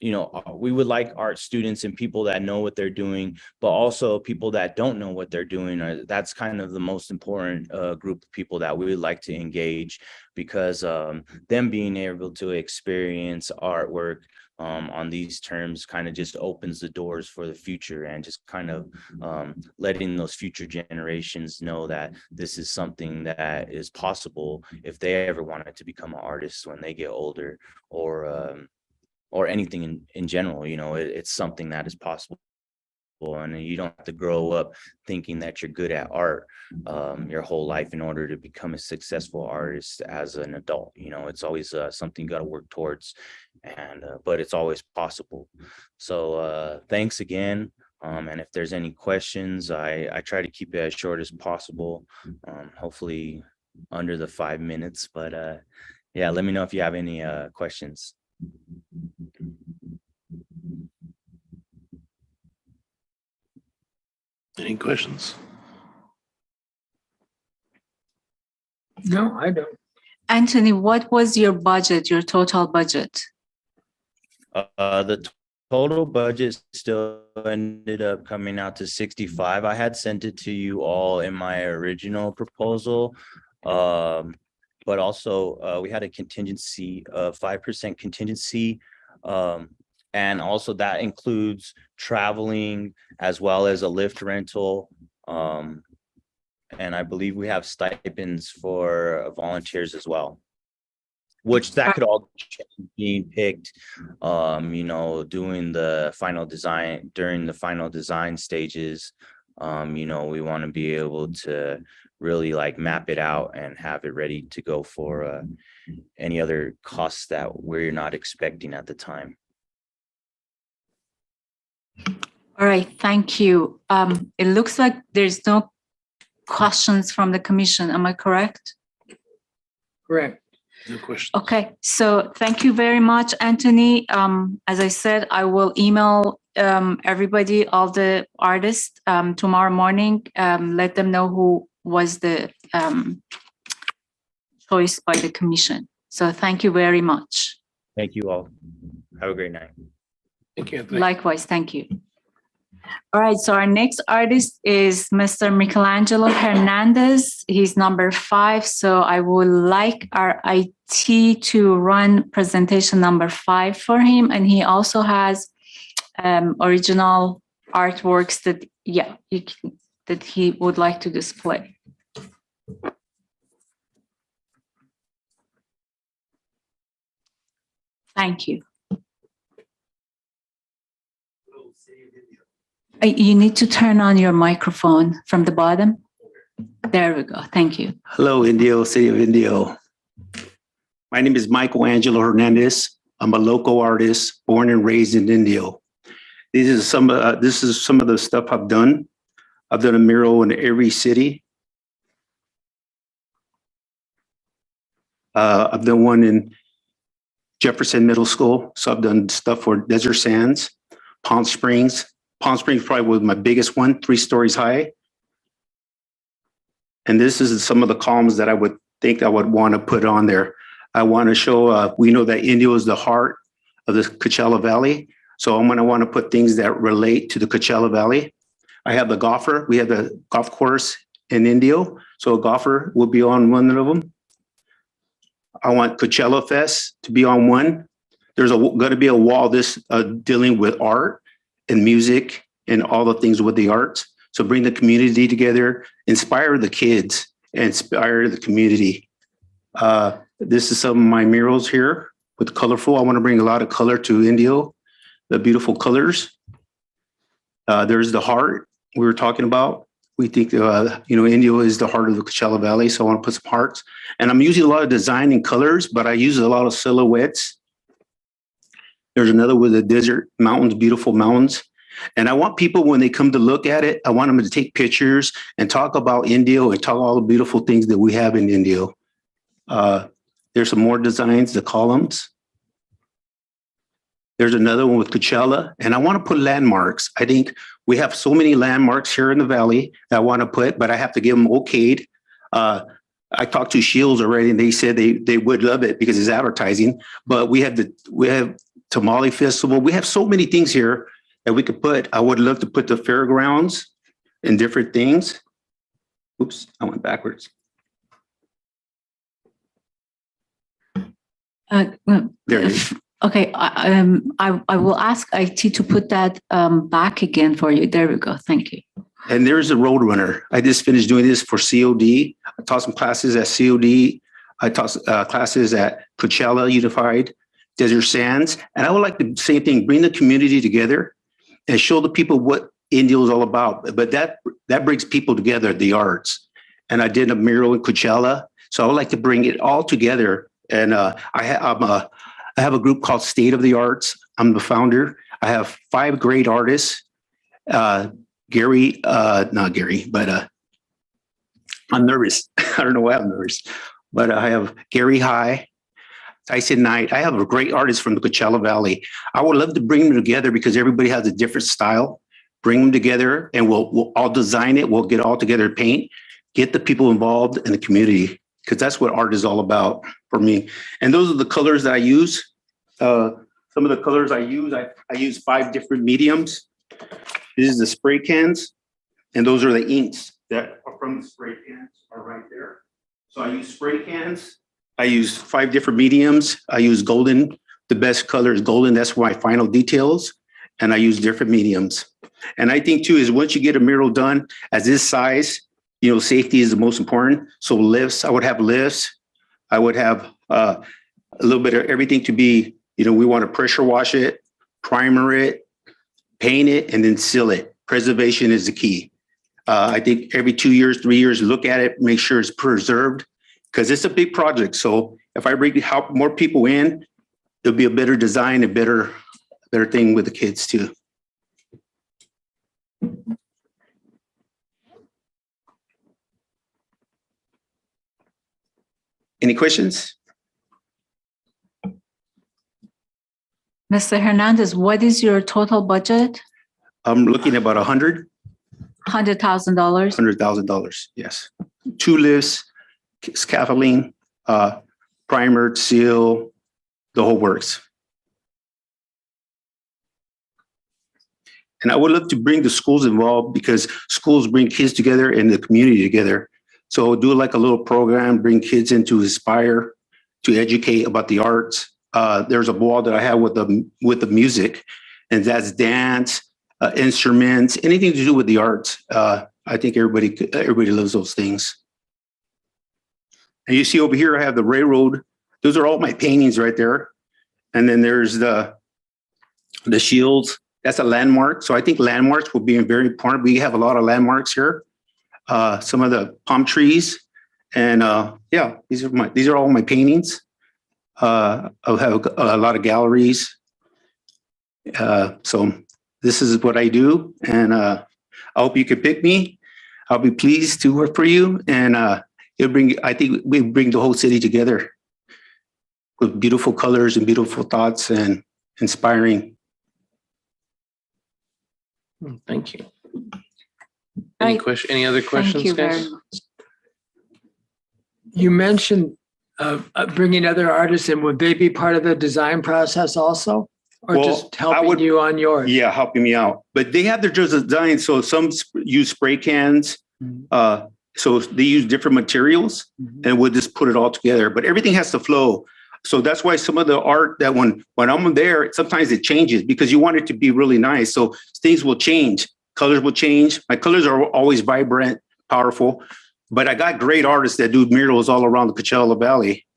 you know, we would like art students and people that know what they're doing, but also people that don't know what they're doing. That's kind of the most important group of people that we would like to engage, because them being able to experience artwork on these terms kind of just opens the doors for the future, and just kind of letting those future generations know that this is something that is possible if they ever wanted to become an artist when they get older, or anything in general. You know, it's something that is possible. And you don't have to grow up thinking that you're good at art your whole life in order to become a successful artist as an adult. You know, it's always something you got to work towards, and but it's always possible. So thanks again. And if there's any questions, I try to keep it as short as possible, hopefully under the 5 minutes. But yeah, let me know if you have any questions. Any questions? No, I don't. Anthony, what was your budget, your total budget? The total budget still ended up coming out to 65. I had sent it to you all in my original proposal. But also we had a contingency of 5% contingency. And also that includes traveling as well as a Lyft rental. And I believe we have stipends for volunteers as well, which that could all be picked, you know, during the final design stages. We want to be able to really like map it out and have it ready to go for any other costs that we're not expecting at the time. All right, thank you. It looks like there's no questions from the commission. Am I correct? Correct. No question. Okay, so thank you very much, Anthony. As I said, I will email everybody, all the artists, tomorrow morning. Let them know who was the choice by the commission. So thank you very much. Thank you all. Have a great night. Thank you, Anthony. Likewise, thank you. All right, so our next artist is Mr. Michelangelo Hernandez. He's number 5. So I would like our IT to run presentation number 5 for him. And he also has original artworks that, that he would like to display. Thank you. You need to turn on your microphone from the bottom. There we go. Thank you. Hello, Indio, City of Indio. My name is Michelangelo Hernandez. I'm a local artist born and raised in Indio. This is some of the stuff I've done. I've done a mural in every city. I've done one in Jefferson Middle School. So I've done stuff for Desert Sands, Palm Springs. Palm Springs probably was my biggest one, 3 stories high. And this is some of the columns that I would think I would want to put on there. I want to show, we know that Indio is the heart of the Coachella Valley. So I'm going to want to put things that relate to the Coachella Valley. I have the golfer. We have the golf course in Indio. So a golfer will be on one of them. I want Coachella Fest to be on one. There's going to be a wall dealing with art and music and all the things with the arts. So bring the community together, inspire the kids, inspire the community. This is some of my murals here with colorful. I want to bring a lot of color to Indio, the beautiful colors. There's the heart we were talking about. We think, Indio is the heart of the Coachella Valley. So I want to put some hearts. And I'm using a lot of design and colors, but I use a lot of silhouettes. There's another with the desert mountains, beautiful mountains. And I want people, when they come to look at it, I want them to take pictures and talk about Indio and talk all the beautiful things that we have in Indio. There's some more designs, the columns. There's another one with Coachella. And I want to put landmarks. I think we have so many landmarks here in the Valley that I want to put, but I have to give them okayed. I talked to Shields already, and they said they would love it because it's advertising. But we have Tamale Festival. We have so many things here that we could put. I would love to put the fairgrounds and different things. Oops, I went backwards. There it is. Okay, I will ask IT to put that back again for you. There we go. Thank you. And there's a Roadrunner. I just finished doing this for COD. I taught some classes at COD. I taught classes at Coachella Unified, Desert Sands. And I would like the same thing, bring the community together and show the people what Indio is all about. But that brings people together, the arts. And I did a mural in Coachella. So I would like to bring it all together. And I have a group called State of the Arts. I'm the founder. I have 5 great artists. Not Gary, but I'm nervous. I don't know why I'm nervous. But I have Gary High, Tyson Knight. I have a great artist from the Coachella Valley. I would love to bring them together because everybody has a different style. Bring them together and we'll all design it. We'll get all together, paint, get the people involved in the community, because that's what art is all about for me. And those are the colors that I use. Some of the colors I use 5 different mediums. This is the spray cans, and those are the inks that are from the spray cans are right there. So I use spray cans. I use 5 different mediums. I use golden. The best color is golden. That's my final details. And I use different mediums. And I think too is once you get a mural done at this size, safety is the most important. So lifts, I would have lifts. I would have a little bit of everything to be, we want to pressure wash it, primer it, paint it, and then seal it. Preservation is the key. I think every 2 years, 3 years, look at it, make sure it's preserved, because it's a big project. So if I help more people in, it'll be a better design, a better thing with the kids too. Any questions? Mr. Hernandez, what is your total budget? I'm looking at about $100,000. $100,000. Yes. 2 lifts, scaffolding, primer, seal, the whole works. And I would love to bring the schools involved, because schools bring kids together and the community together. So do like a little program, bring kids in to inspire, to educate about the arts. There's a wall that I have with the music, and that's dance, instruments, anything to do with the arts. I think everybody loves those things. And you see over here, I have the railroad. Those are all my paintings right there. And then there's the shields. That's a landmark. So I think landmarks will be very important. We have a lot of landmarks here. Some of the palm trees, and yeah, these are all my paintings. I have a lot of galleries. So this is what I do, and I hope you can pick me. I'll be pleased to work for you, and I think we bring the whole city together with beautiful colors and beautiful thoughts and inspiring. Thank you. Any other questions, Thank you guys? very much. You mentioned bringing other artists in. Would they be part of the design process also? Or Well, just helping you on yours? Yeah, helping me out. But they have their design. So some use spray cans. So they use different materials, and we'll just put it all together. But everything has to flow. So that's why some of the art that when I'm there, sometimes it changes because you want it to be really nice. So things will change. Colors will change. My colors are always vibrant, powerful. But I got great artists that do murals all around the Coachella Valley.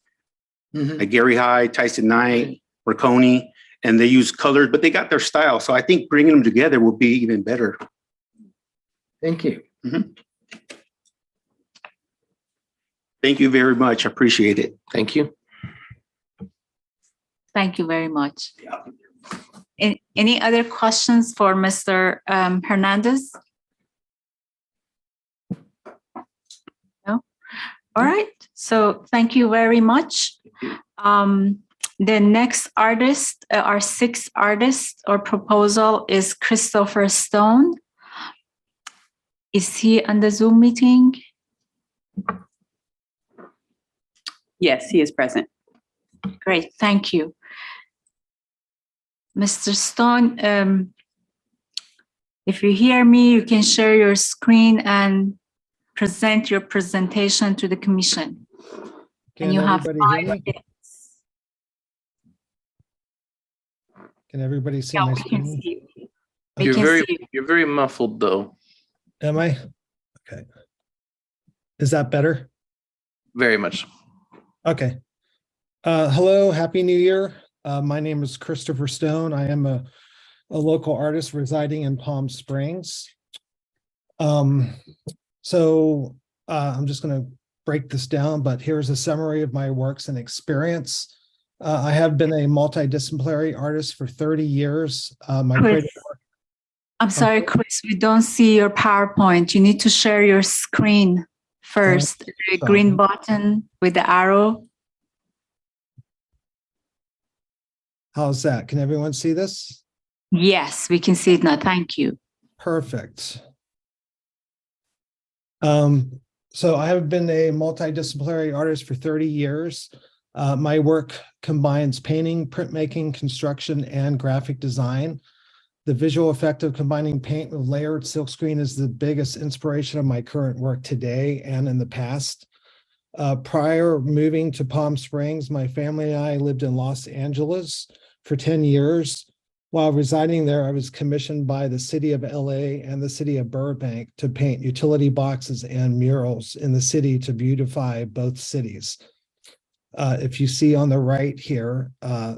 Like Gary Hyde, Tyson Knight, Marconi, and they use colors, but they got their style. So I think bringing them together will be even better. Thank you. Thank you very much. I appreciate it. Thank you. Thank you very much. Any other questions for Mr. Hernandez? No? All right. So thank you very much. The next artist, our sixth artist or proposal is Christopher Stone. Is he on the Zoom meeting? Yes, he is present. Great, thank you. Mr. Stone, if you hear me, you can share your screen and present your presentation to the commission. Can you have everybody hear 5 me? minutes. Can everybody see Yeah, my we can screen? see you. We can see you. You're very muffled though. Am I? Okay. Is that better? Very much. Okay. Hello, Happy New Year. My name is Christopher Stone. I am a local artist residing in Palm Springs. I'm just going to break this down, but here's a summary of my works and experience. I have been a multidisciplinary artist for 30 years. My Chris, creative work. I'm sorry, Chris, we don't see your PowerPoint. You need to share your screen first. The green button with the arrow. How's that? Can everyone see this? Yes, we can see it now. Thank you. Perfect. So I have been a multidisciplinary artist for 30 years. My work combines painting, printmaking, construction, and graphic design. The visual effect of combining paint with layered silkscreen is the biggest inspiration of my current work today and in the past. Prior moving to Palm Springs, my family and I lived in Los Angeles for 10 years. While residing there, I was commissioned by the city of LA and the city of Burbank to paint utility boxes and murals in the city to beautify both cities. If you see on the right here,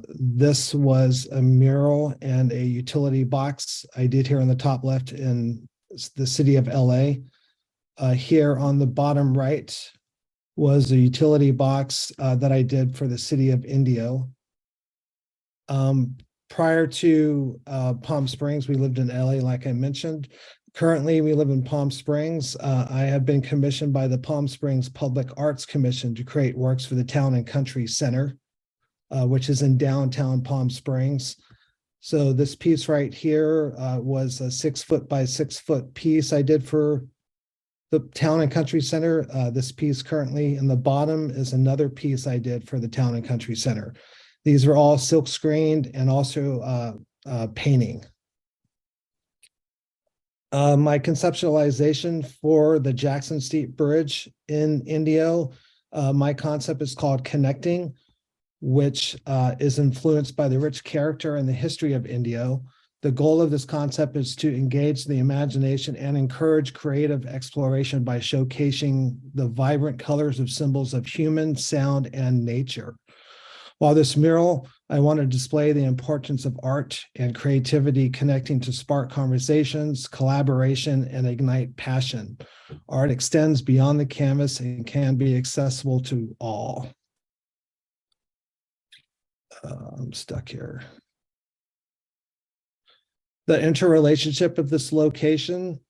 this was a mural and a utility box I did here on the top left in the city of LA. here on the bottom right was a utility box that I did for the city of Indio. Prior to Palm Springs, we lived in LA, like I mentioned. Currently, we live in Palm Springs. I have been commissioned by the Palm Springs Public Arts Commission to create works for the Town and Country Center, which is in downtown Palm Springs. So this piece right here was a 6 foot by 6 foot piece I did for the Town and Country Center. This piece currently in the bottom is another piece I did for the Town and Country Center. These are all silk screened and also painting. My conceptualization for the Jackson Street Bridge in Indio, my concept is called Connecting, which is influenced by the rich character and the history of Indio. The goal of this concept is to engage the imagination and encourage creative exploration by showcasing the vibrant colors of symbols of human, sound, and nature. While this mural, I want to display the importance of art and creativity connecting to spark conversations, collaboration, and ignite passion. Art extends beyond the canvas and can be accessible to all. I'm stuck here. The interrelationship of this location.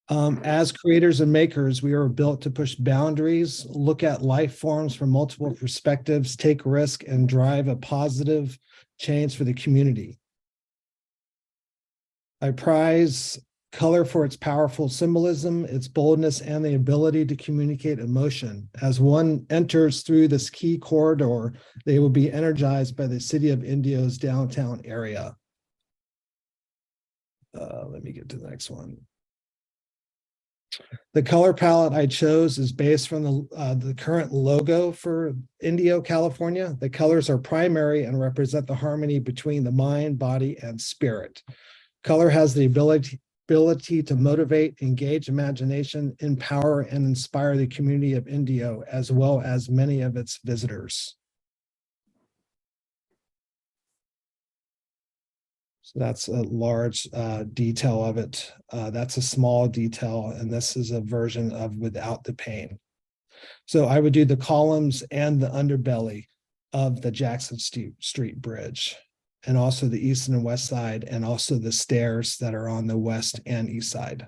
As creators and makers, we are built to push boundaries, look at life forms from multiple perspectives, take risk, and drive a positive change for the community. I prize color for its powerful symbolism, its boldness, and the ability to communicate emotion. As one enters through this key corridor, they will be energized by the city of Indio's downtown area. Let me get to the next one. The color palette I chose is based from the current logo for Indio, California. The colors are primary and represent the harmony between the mind, body, and spirit. Color has the ability to motivate, engage imagination, empower, and inspire the community of Indio, as well as many of its visitors. So that's a large detail of it. That's a small detail, and this is a version of without the pain. So I would do the columns and the underbelly of the Jackson Street Bridge, and also the east and west side, and also the stairs that are on the west and east side.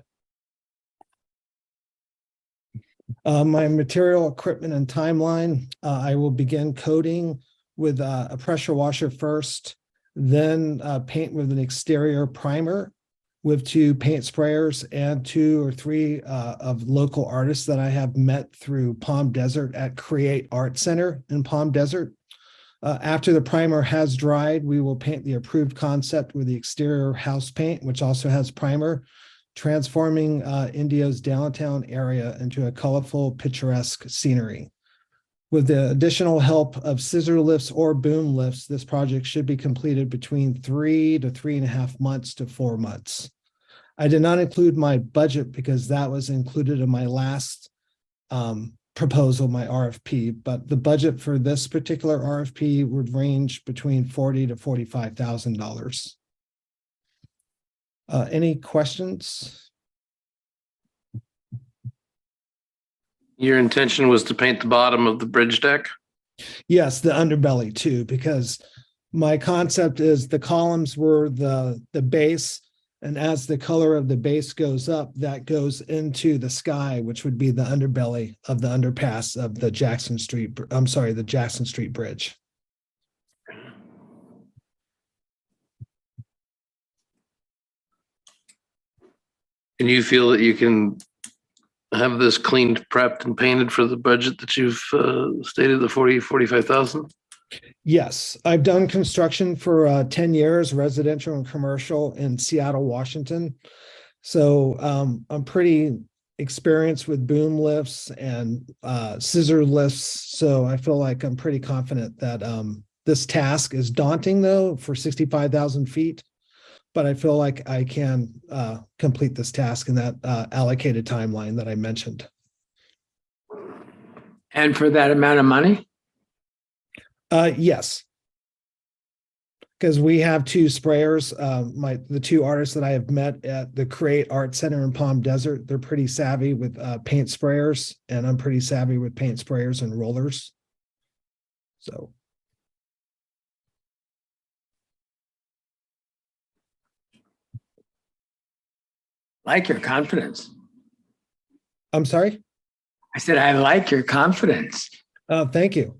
My material, equipment, and timeline, I will begin coating with a pressure washer first, then paint with an exterior primer with 2 paint sprayers and 2 or 3 of local artists that I have met through Palm Desert at Create Art Center in Palm Desert. After the primer has dried, we will paint the approved concept with the exterior house paint, which also has primer, transforming Indio's downtown area into a colorful, picturesque scenery. With the additional help of scissor lifts or boom lifts, this project should be completed between 3 to 3.5 months to 4 months. I did not include my budget because that was included in my last proposal, my RFP, but the budget for this particular RFP would range between $40,000 to $45,000. Any questions? Your intention was to paint the bottom of the bridge deck? Yes, the underbelly too, because my concept is the columns were the base, and as the color of the base goes up, that goes into the sky, which would be the underbelly of the underpass of the Jackson Street, the Jackson Street Bridge. And you feel that you can have this cleaned, prepped, and painted for the budget that you've stated, the 45,000? Yes, I've done construction for 10 years, residential and commercial in Seattle, Washington. So I'm pretty experienced with boom lifts and scissor lifts. So I feel like I'm pretty confident that this task is daunting though for 65,000 feet. But I feel like I can complete this task in that allocated timeline that I mentioned. And for that amount of money? Yes. because we have two sprayers. The two artists that I have met at the Create Art Center in Palm Desert, they're pretty savvy with paint sprayers, and I'm pretty savvy with paint sprayers and rollers. So. Like your confidence. I'm sorry? I said, I like your confidence. Oh, thank you.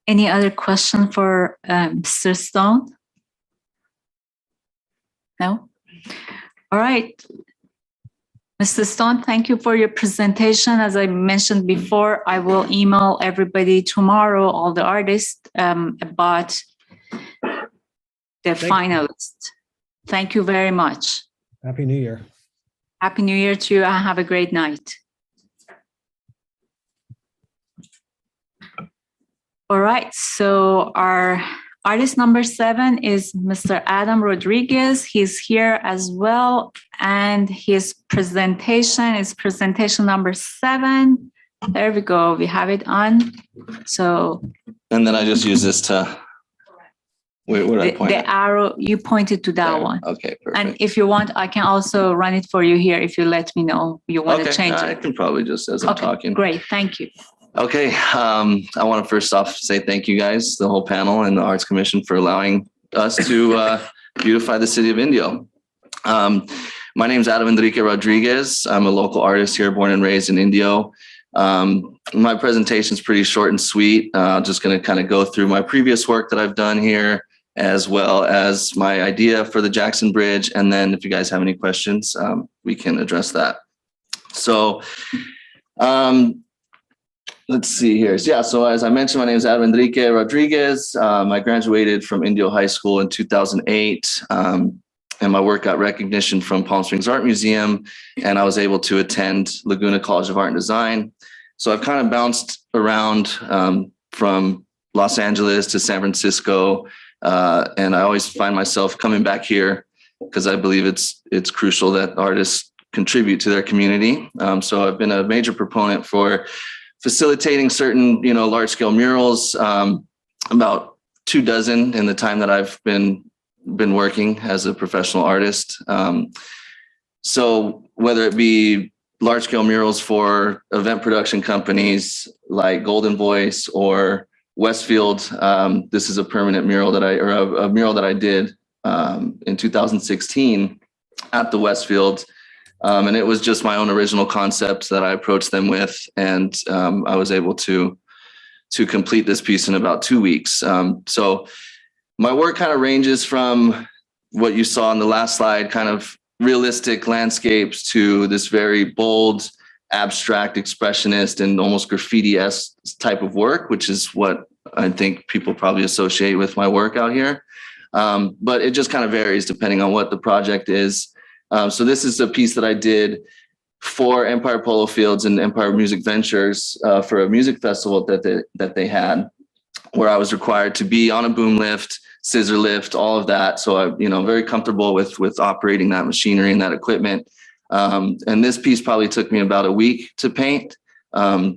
Any other question for Mr. Stone? No? All right. Mr. Stone, thank you for your presentation. As I mentioned before, I will email everybody tomorrow, all the artists, about the finalists. Thank you very much. Happy New Year. Happy New Year to you, and have a great night. All right, so our artist number 7 is Mr. Adam Rodriguez. He's here as well, and his presentation is presentation number 7. There we go, we have it on. So. And then I just use this to, where would I point? The arrow, you pointed to that one. Okay, perfect. And if you want, I can also run it for you here if you let me know you want to change I it. can probably just as I'm talking. Great, thank you. Okay, I want to first off say thank you guys, the whole panel and the Arts Commission, for allowing us to beautify the city of Indio. My name is Adam Enrique Rodriguez. I'm a local artist here, born and raised in Indio. My presentation is pretty short and sweet. I'm just going to kind of go through my previous work that I've done here, as well as my idea for the Jackson Bridge. And then if you guys have any questions, we can address that. So, let's see here. So as I mentioned, my name is Adam Enrique Rodriguez. I graduated from Indio High School in 2008. And my work got recognition from Palm Springs Art Museum, and I was able to attend Laguna College of Art and Design. So I've kind of bounced around from Los Angeles to San Francisco. And I always find myself coming back here because I believe it's crucial that artists contribute to their community. So I've been a major proponent for facilitating certain, large scale murals, about 24 in the time that I've been working as a professional artist. So whether it be large scale murals for event production companies like Golden Voice or Westfield, this is a permanent mural a mural that I did in 2016 at the Westfield. And it was just my own original concept that I approached them with. And I was able to complete this piece in about 2 weeks. So my work kind of ranges from what you saw on the last slide, kind of realistic landscapes, to this very bold, abstract, expressionist, and almost graffiti-esque type of work, which is what I think people probably associate with my work out here. But it just kind of varies depending on what the project is. So this is a piece that I did for Empire Polo Fields and Empire Music Ventures for a music festival that they had, where I was required to be on a boom lift, scissor lift, all of that. So I'm, very comfortable with operating that machinery and that equipment. And this piece probably took me about a week to paint.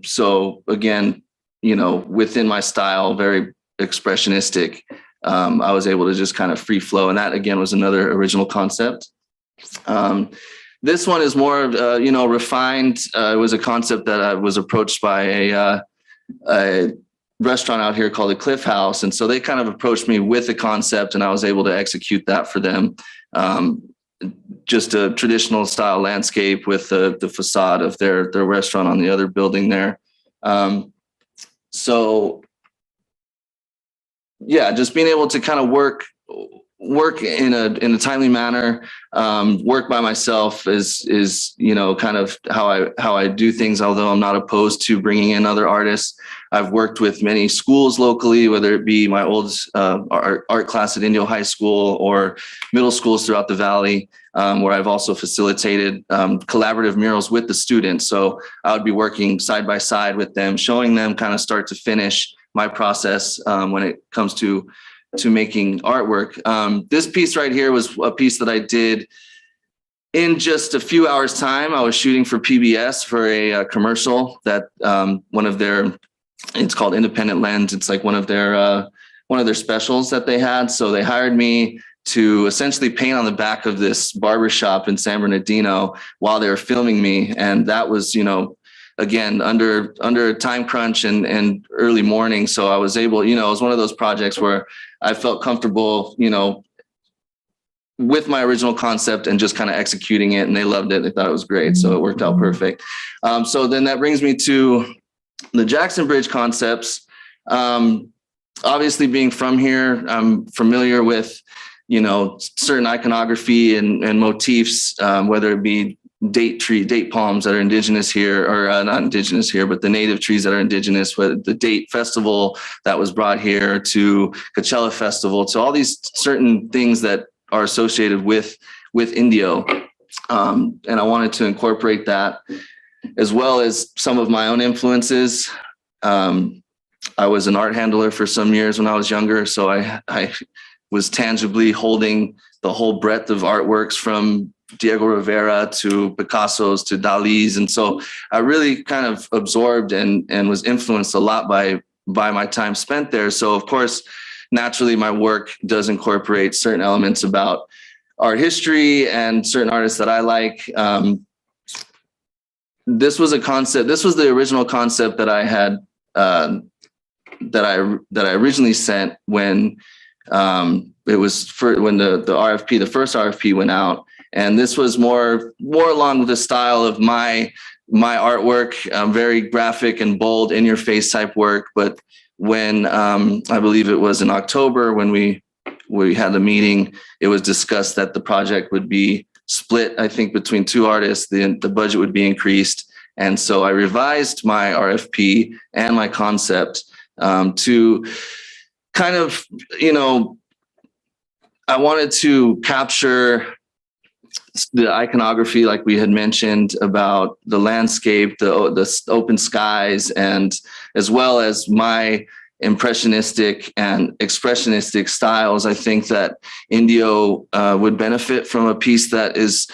So again, within my style, very expressionistic, I was able to just kind of free flow. And that again was another original concept. This one is more, refined. It was a concept that I was approached by a restaurant out here called the Cliff House. And so they kind of approached me with a concept, and I was able to execute that for them. Just a traditional style landscape with the facade of their restaurant on the other building there. So yeah, just being able to kind of work in a timely manner, work by myself is kind of how I do things. Although I'm not opposed to bringing in other artists. I've worked with many schools locally, whether it be my old art class at Indio High School or middle schools throughout the Valley, where I've also facilitated collaborative murals with the students. So I would be working side by side with them, showing them kind of start to finish my process when it comes to making artwork. This piece right here was a piece that I did in just a few hours time, I was shooting for PBS for a commercial that one of their, it's called Independent Lens. It's like one of their specials that they had. So they hired me to essentially paint on the back of this barbershop in San Bernardino while they were filming me. And that was, you know, again, under a time crunch and early morning. So I was able, you know, it was one of those projects where I felt comfortable, you know, with my original concept and just kind of executing it. And they loved it. They thought it was great. So it worked out perfect. So then that brings me to the Jackson Bridge concepts. Obviously being from here, I'm familiar with, you know, certain iconography and motifs, whether it be date palms that are indigenous here, or not indigenous here, but the native trees that are indigenous, with the date festival that was brought here, to Coachella Festival, to all these certain things that are associated with Indio. And I wanted to incorporate that, as well as some of my own influences. I was an art handler for some years when I was younger, so I was tangibly holding the whole breadth of artworks from Diego Rivera to Picasso's to Dali's. And so I really kind of absorbed and was influenced a lot by my time spent there. So of course, naturally, my work does incorporate certain elements about art history and certain artists that I like. This was a concept. This was the original concept that I had, that I originally sent when it was when the RFP, the first RFP went out. And this was more along the style of my artwork, very graphic and bold, in your face type work. But when I believe it was in October when we had the meeting, it was discussed that the project would be split, I think, between two artists. The budget would be increased. And so I revised my RFP and my concept to kind of, you know, I wanted to capture the iconography, like we had mentioned, about the landscape, the open skies, and as well as my impressionistic and expressionistic styles. I think that Indio would benefit from a piece that is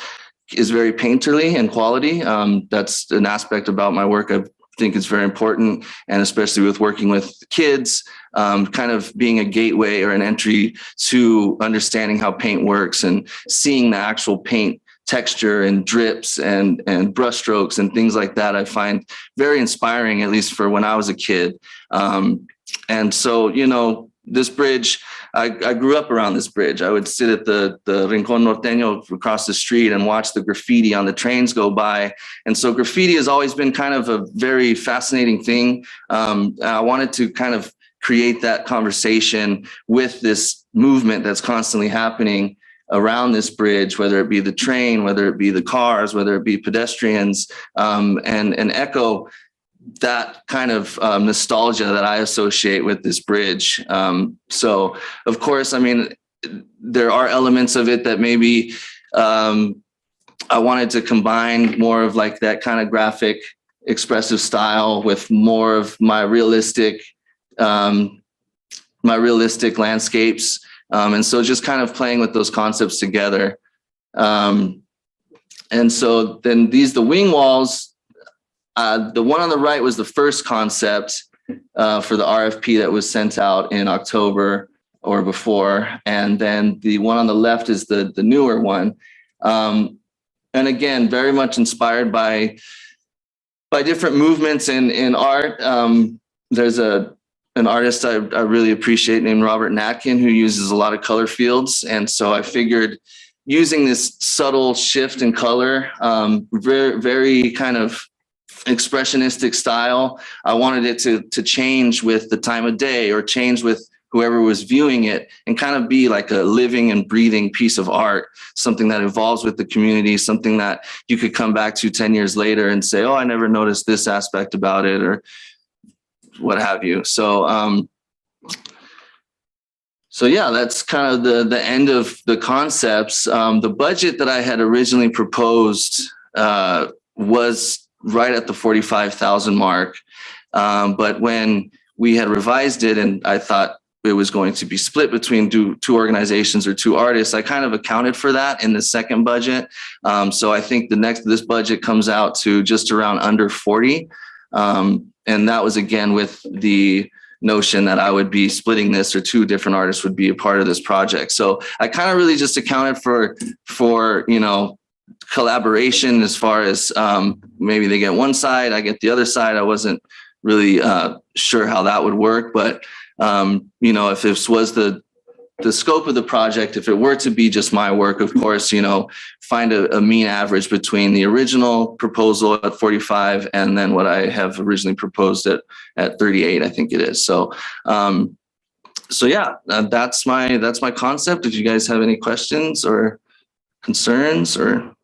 very painterly in quality. That's an aspect about my work I think is very important, and especially with working with kids, kind of being a gateway or an entry to understanding how paint works and seeing the actual paint texture and drips and brush strokes and things like that, I find very inspiring, at least for when I was a kid. And so, you know, this bridge, I grew up around this bridge. I would sit at the Rincon Norteño across the street and watch the graffiti on the trains go by. And so graffiti has always been kind of a very fascinating thing. I wanted to kind of create that conversation with this movement that's constantly happening around this bridge, whether it be the train, whether it be the cars, whether it be pedestrians, and echo that kind of nostalgia that I associate with this bridge. So, of course, I mean, there are elements of it that maybe I wanted to combine more of like that kind of graphic, expressive style with more of my realistic landscapes. And so just kind of playing with those concepts together. And so then the wing walls, the one on the right was the first concept for the RFP that was sent out in October or before. And then the one on the left is the newer one. And again, very much inspired by different movements in art. There's an artist I really appreciate named Robert Natkin, who uses a lot of color fields. And so I figured using this subtle shift in color, very, very kind of expressionistic style, I wanted it to change with the time of day or change with whoever was viewing it, and kind of be like a living and breathing piece of art, something that evolves with the community, something that you could come back to 10 years later and say, oh, I never noticed this aspect about it, or what have you. So yeah, that's kind of the end of the concepts. The budget that I had originally proposed was right at the 45,000 mark. But when we had revised it, and I thought it was going to be split between two organizations or two artists. I kind of accounted for that in the second budget. So I think this budget comes out to just around under 40. And that was again with the notion that I would be splitting this, or two different artists would be a part of this project. So I kind of really just accounted for, collaboration as far as maybe they get one side, I get the other side. I wasn't really sure how that would work, but if this was the scope of the project, if it were to be just my work, of course, find a mean average between the original proposal at 45 and then what I have originally proposed at 38, I think it is. So yeah, that's my concept. If you guys have any questions or concerns or.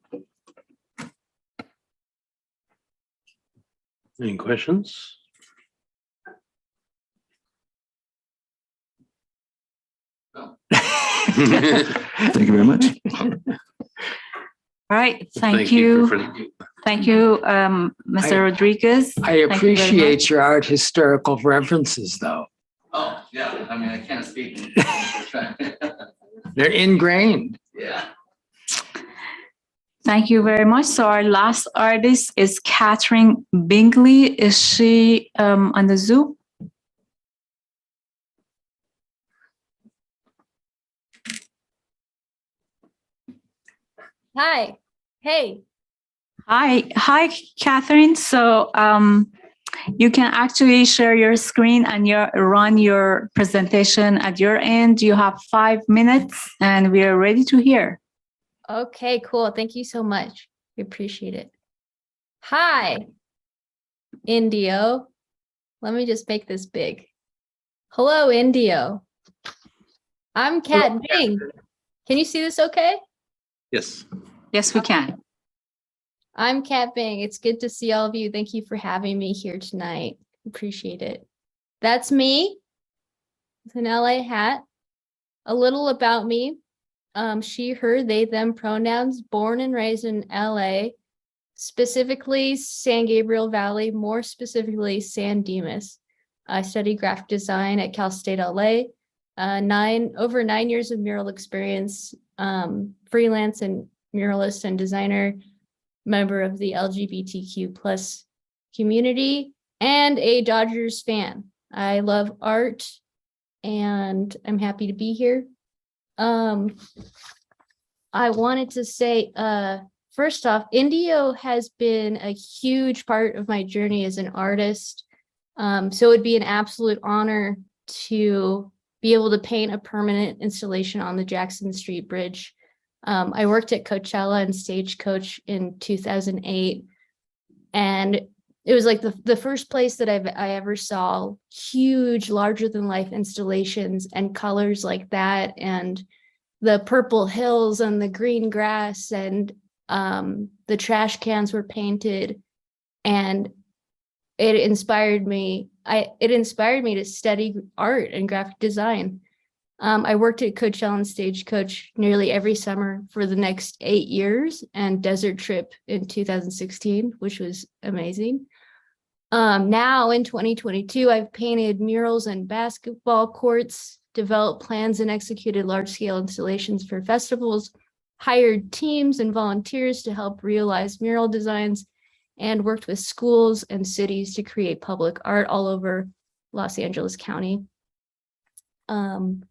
Any questions? Thank you very much. All right, thank you. Thank you, Mr. Rodriguez. I appreciate your art historical references, though. Oh, yeah. I mean, I can't speak. They're ingrained. Yeah. Thank you very much. So our last artist is Catherine Bingley. Is she on the Zoom? Hi. Hey. Hi, Catherine. So you can actually share your screen and run your presentation at your end. You have 5 minutes and we are ready to hear. Okay, cool. Thank you so much. We appreciate it. Hi, Indio. Let me just make this big. Hello, Indio. I'm Kat Bing. Can you see this okay? Yes. Yes, we can. I'm Kat Bing. It's good to see all of you. Thank you for having me here tonight. Appreciate it. That's me. It's an LA hat. A little about me. She, her, they, them pronouns, born and raised in LA, specifically San Gabriel Valley, more specifically San Dimas. I studied graphic design at Cal State LA, over 9 years of mural experience, freelance and muralist and designer, member of the LGBTQ plus community, and a Dodgers fan. I love art and I'm happy to be here. I wanted to say, first off, Indio has been a huge part of my journey as an artist. So it'd be an absolute honor to be able to paint a permanent installation on the Jackson Street Bridge. I worked at Coachella and Stagecoach in 2008, and it was like the first place that I ever saw huge, larger than life installations and colors like that, and the purple hills and the green grass, and the trash cans were painted, and it inspired me. It inspired me to study art and graphic design. I worked at Coachella and Stagecoach nearly every summer for the next 8 years, and Desert Trip in 2016, which was amazing. Now in 2022, I've painted murals and basketball courts, developed plans and executed large-scale installations for festivals, hired teams and volunteers to help realize mural designs, and worked with schools and cities to create public art all over Los Angeles County. Some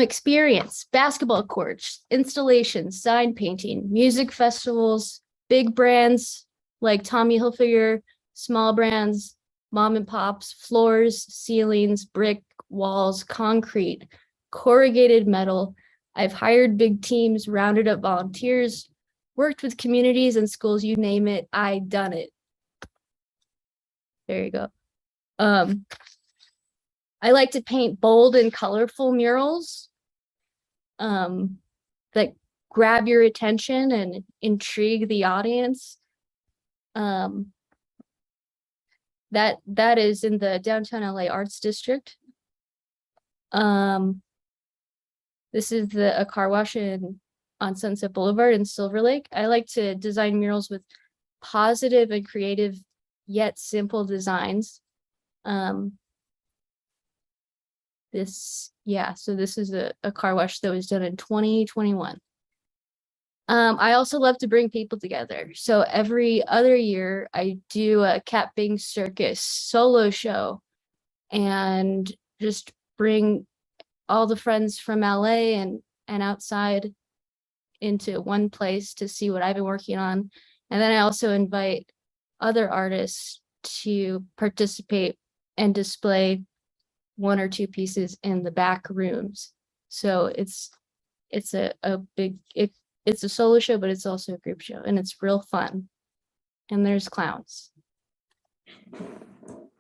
experience: basketball courts, installations, sign painting, music festivals, big brands like Tommy Hilfiger, small brands, mom and pops, floors, ceilings, brick, walls, concrete, corrugated metal. I've hired big teams, rounded up volunteers, worked with communities and schools, you name it, I done it. There you go. I like to paint bold and colorful murals that grab your attention and intrigue the audience. That is in the downtown LA Arts District. This is a car wash on Sunset Boulevard in Silver Lake. I like to design murals with positive and creative yet simple designs. So this is a car wash that was done in 2021. I also love to bring people together. So every other year I do a Cat Bing Circus solo show and just bring all the friends from LA and outside into one place to see what I've been working on. And then I also invite other artists to participate and display one or two pieces in the back rooms. So it's a solo show, but it's also a group show, and it's real fun. And there's clowns.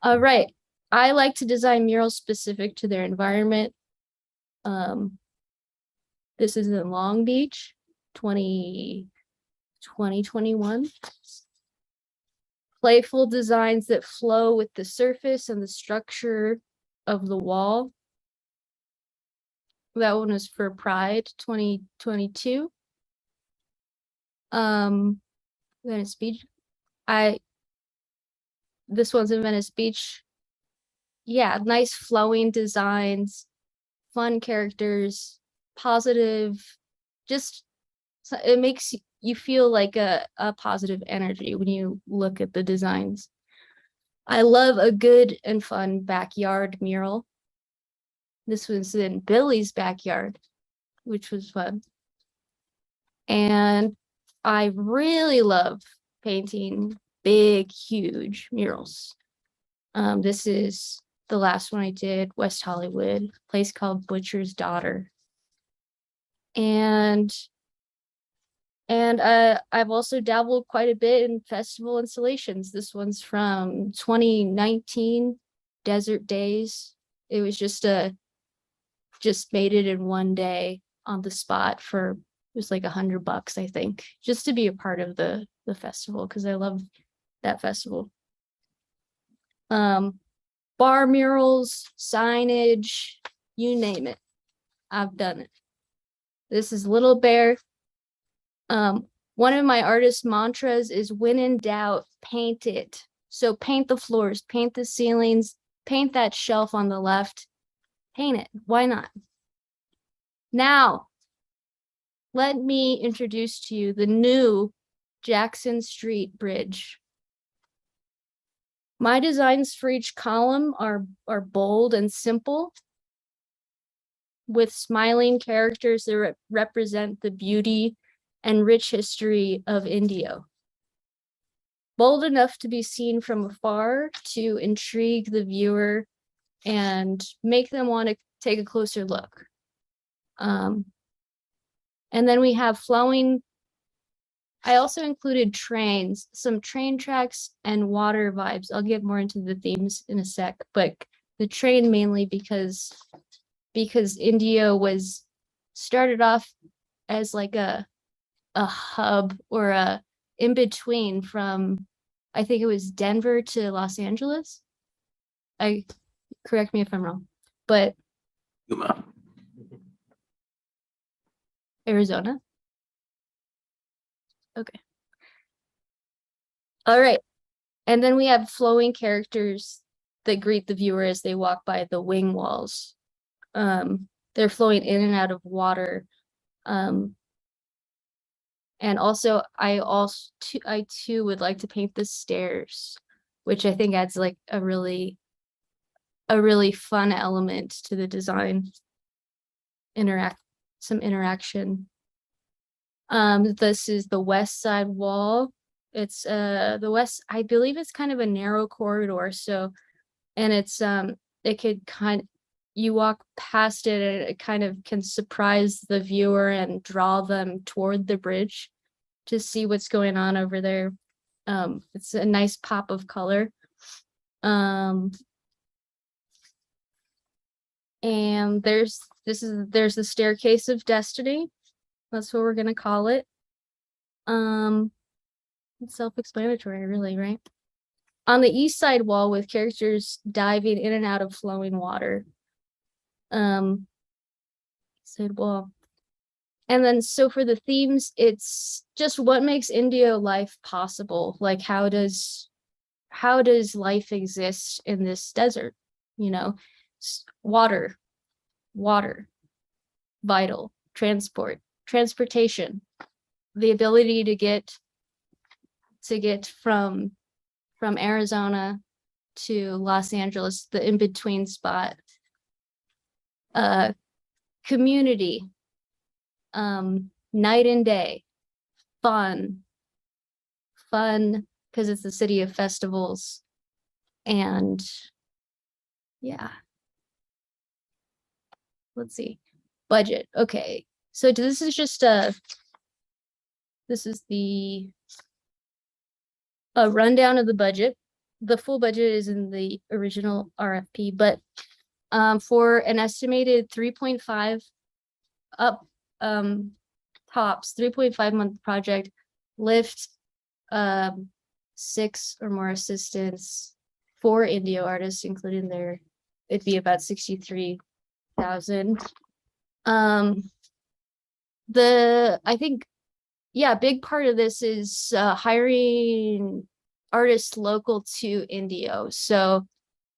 All right. I like to design murals specific to their environment. This is in Long Beach, 2021. Playful designs that flow with the surface and the structure of the wall. That one was for Pride 2022. Venice Beach. This one's in Venice Beach. Yeah, nice flowing designs, fun characters, positive, just it makes you feel like a positive energy when you look at the designs. I love a good and fun backyard mural. This was in Billy's backyard, which was fun. And I really love painting big, huge murals. This is the last one I did, West Hollywood, a place called Butcher's Daughter. And I've also dabbled quite a bit in festival installations. This one's from 2019, Desert Days. It was just made it in one day on the spot for, it was like $100, I think, just to be a part of the festival, because I love that festival. Bar murals, signage, you name it, I've done it. This is Little Bear. One of my artist mantras is, when in doubt, paint it. So paint the floors, paint the ceilings, paint that shelf on the left, paint it. Why not? Now, let me introduce to you the new Jackson Street Bridge. My designs for each column are bold and simple, with smiling characters that represent the beauty and rich history of Indio. Bold enough to be seen from afar to intrigue the viewer and make them want to take a closer look. And then we have flowing. I also included trains, some train tracks and water vibes. I'll get more into the themes in a sec, but the train mainly because Indio was started off as like a hub or a in between from, I think it was Denver to Los Angeles. Correct me if I'm wrong, but Arizona. Okay. All right. And then we have flowing characters that greet the viewer as they walk by the wing walls. They're flowing in and out of water. And also, I too would like to paint the stairs, which I think adds like a really fun element to the design. Some interaction. This is the west side wall. It's the west, I believe it's kind of a narrow corridor. So, and it's it could you walk past it and it kind of can surprise the viewer and draw them toward the bridge to see what's going on over there. It's a nice pop of color. And there's the Staircase of Destiny. That's what we're gonna call it. It's self-explanatory, really, right? On the east side wall with characters diving in and out of flowing water. Side wall. And then so for the themes, it's just what makes Indio life possible. Like how does life exist in this desert? You know, water, water, vital, transportation, the ability to get from Arizona to Los Angeles, the in-between spot, community, night and day, fun, because it's the city of festivals, and yeah. Let's see, budget. Okay, so this is just this is the a rundown of the budget. The full budget is in the original RFP, but for an estimated 3.5 up tops 3.5 month project, lift 6 or more assistants, 4 Indio artists, including it'd be about 63,000. I think, yeah, a big part of this is hiring artists local to Indio. So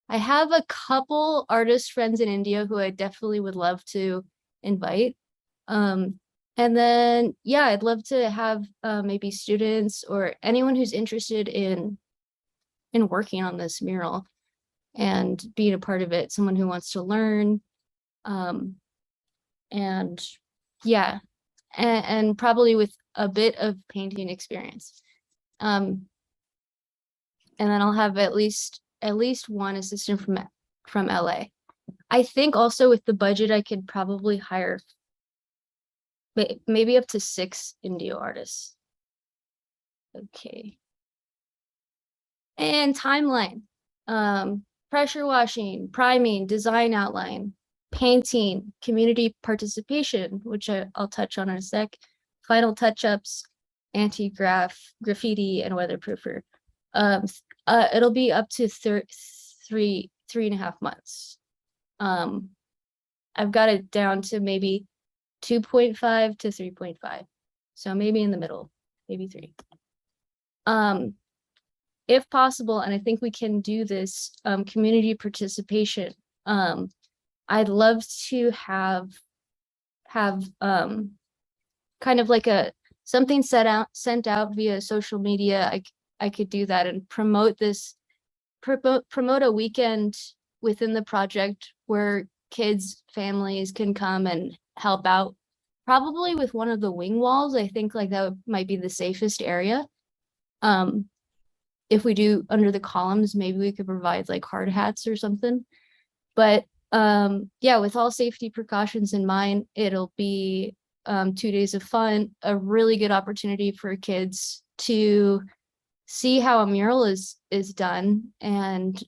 I have a couple artist friends in Indio who I definitely would love to invite. And then, yeah, I'd love to have maybe students or anyone who's interested in working on this mural and being a part of it, someone who wants to learn. And yeah, and probably with a bit of painting experience. And then I'll have at least one assistant from LA. I think also with the budget, I could probably hire maybe up to 6 Indio artists. Okay. And timeline, pressure washing, priming, design outline, painting, community participation, which I'll touch on in a sec, final touch-ups, graffiti, and weatherproofer. It'll be up to 3.5 months. I've got it down to maybe 2.5 to 3.5. So maybe in the middle, maybe 3. If possible, and I think we can do this, community participation. I'd love to have kind of like something sent out via social media. I could do that and promote a weekend within the project where kids, families can come and help out, probably with one of the wing walls. I think like that might be the safest area. If we do under the columns, maybe we could provide like hard hats or something. But yeah, with all safety precautions in mind, it'll be 2 days of fun, a really good opportunity for kids to see how a mural is done. And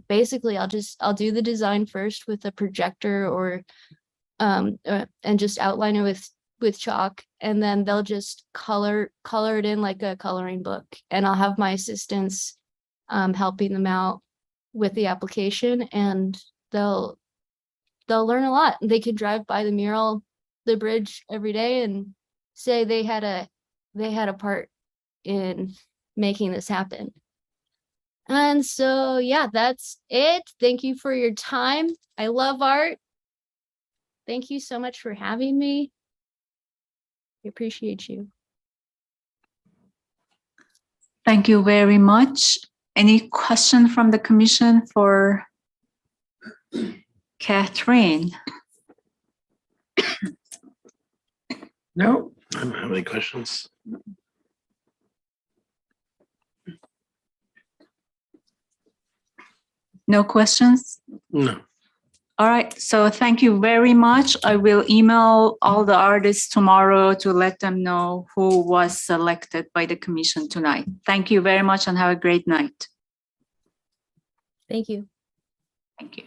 basically I'll do the design first with a projector or and just outline it with chalk, and then they'll just color it in like a coloring book, and I'll have my assistants helping them out with the application, and they'll learn a lot. They can drive by the bridge every day and say they had a part in making this happen. And so, yeah, that's it. Thank you for your time. I love art. Thank you so much for having me. I appreciate you. Thank you very much. Any question from the commission for Catherine? No. I don't have any questions. No questions? No. All right, so thank you very much. I will email all the artists tomorrow to let them know who was selected by the commission tonight. Thank you very much and have a great night. Thank you. Thank you.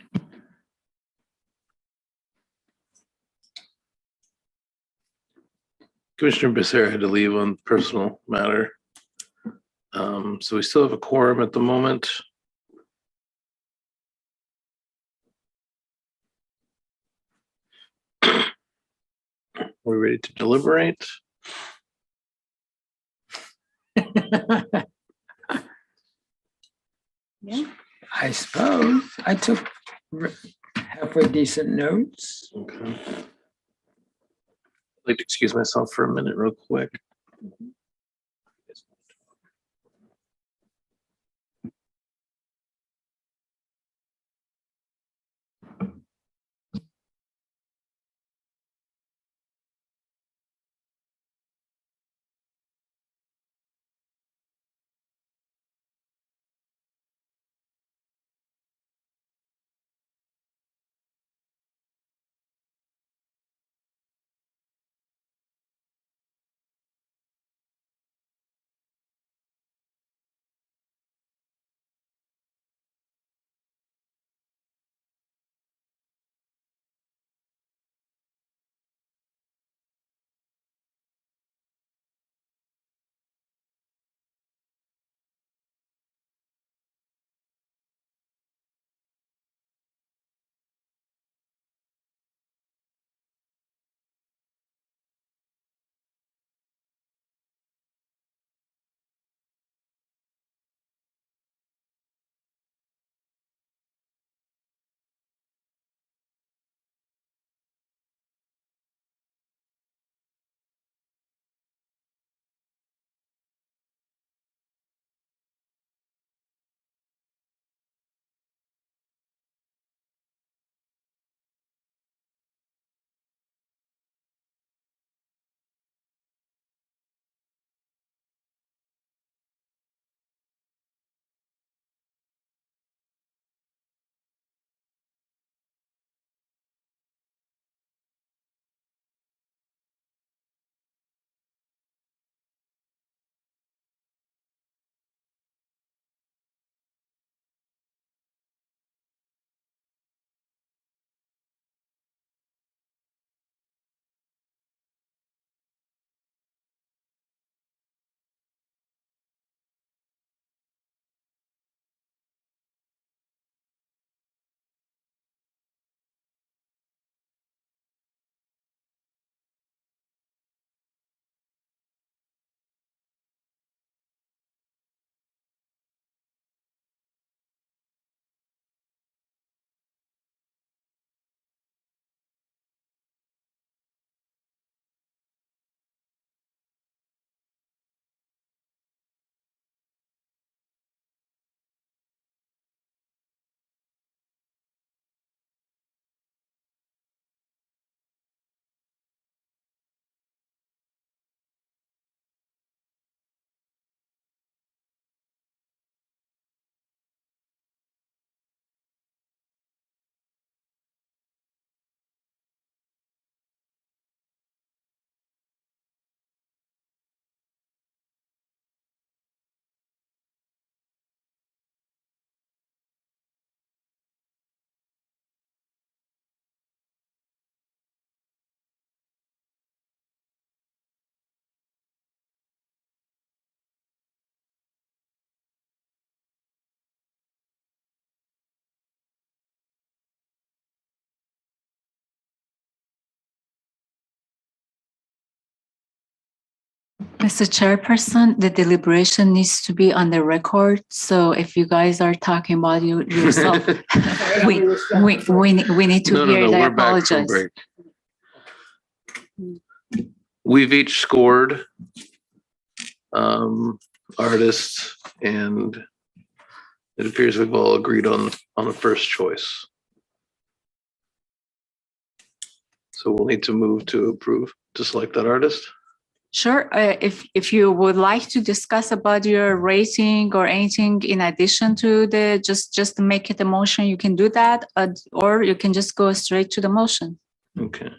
Commissioner Becerra had to leave on personal matter. So we still have a quorum at the moment. We're ready to deliberate. I suppose I have off with decent notes. Okay. I'd like to excuse myself for a minute real quick. Mr. Chairperson, the deliberation needs to be on the record. So if you guys are talking about yourself, we need to hear that. I We're back from apologize. break. We've each scored artists, and it appears we've all agreed on the first choice. So we'll need to move to approve to select that artist. Sure. If you would like to discuss about your rating or anything in addition to the just to make it a motion, you can do that, or you can just go straight to the motion. Okay.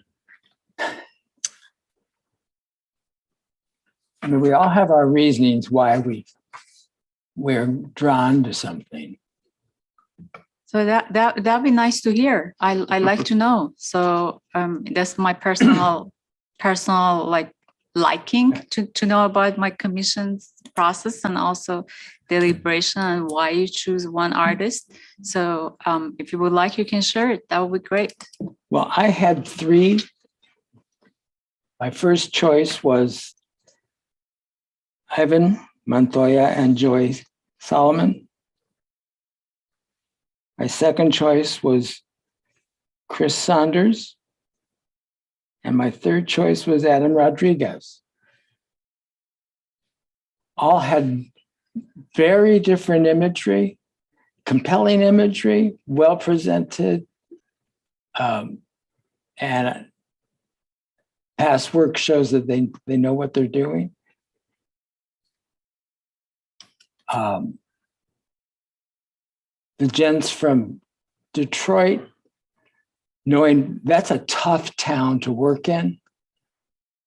I mean, we all have our reasonings why we're drawn to something. So that'd be nice to hear. I like to know. So that's my personal liking to know about my commission's process and also deliberation and why you choose one artist. So if you would like, you can share it. That would be great. Well, I had three. My first choice was Ivan Montoya and Joy Solomon. My second choice was Chris Saunders. And my third choice was Adam Rodriguez. All had very different imagery, compelling imagery, well presented, and past work shows that they know what they're doing. The gents from Detroit, knowing that's a tough town to work in.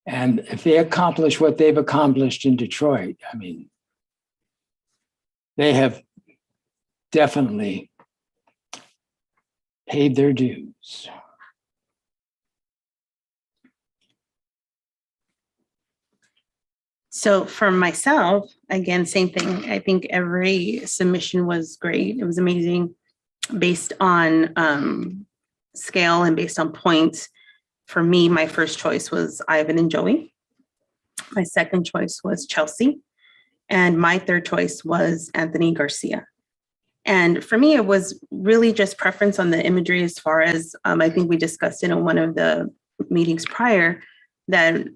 And if they accomplish what they've accomplished in Detroit, I mean, they have definitely paid their dues. So for myself, again, same thing. I think every submission was great. It was amazing based on scale and based on points. For me, my first choice was Ivan and Joey. My second choice was Chelsea. And my third choice was Anthony Garcia. And for me, it was really just preference on the imagery as far as I think we discussed it in one of the meetings prior, that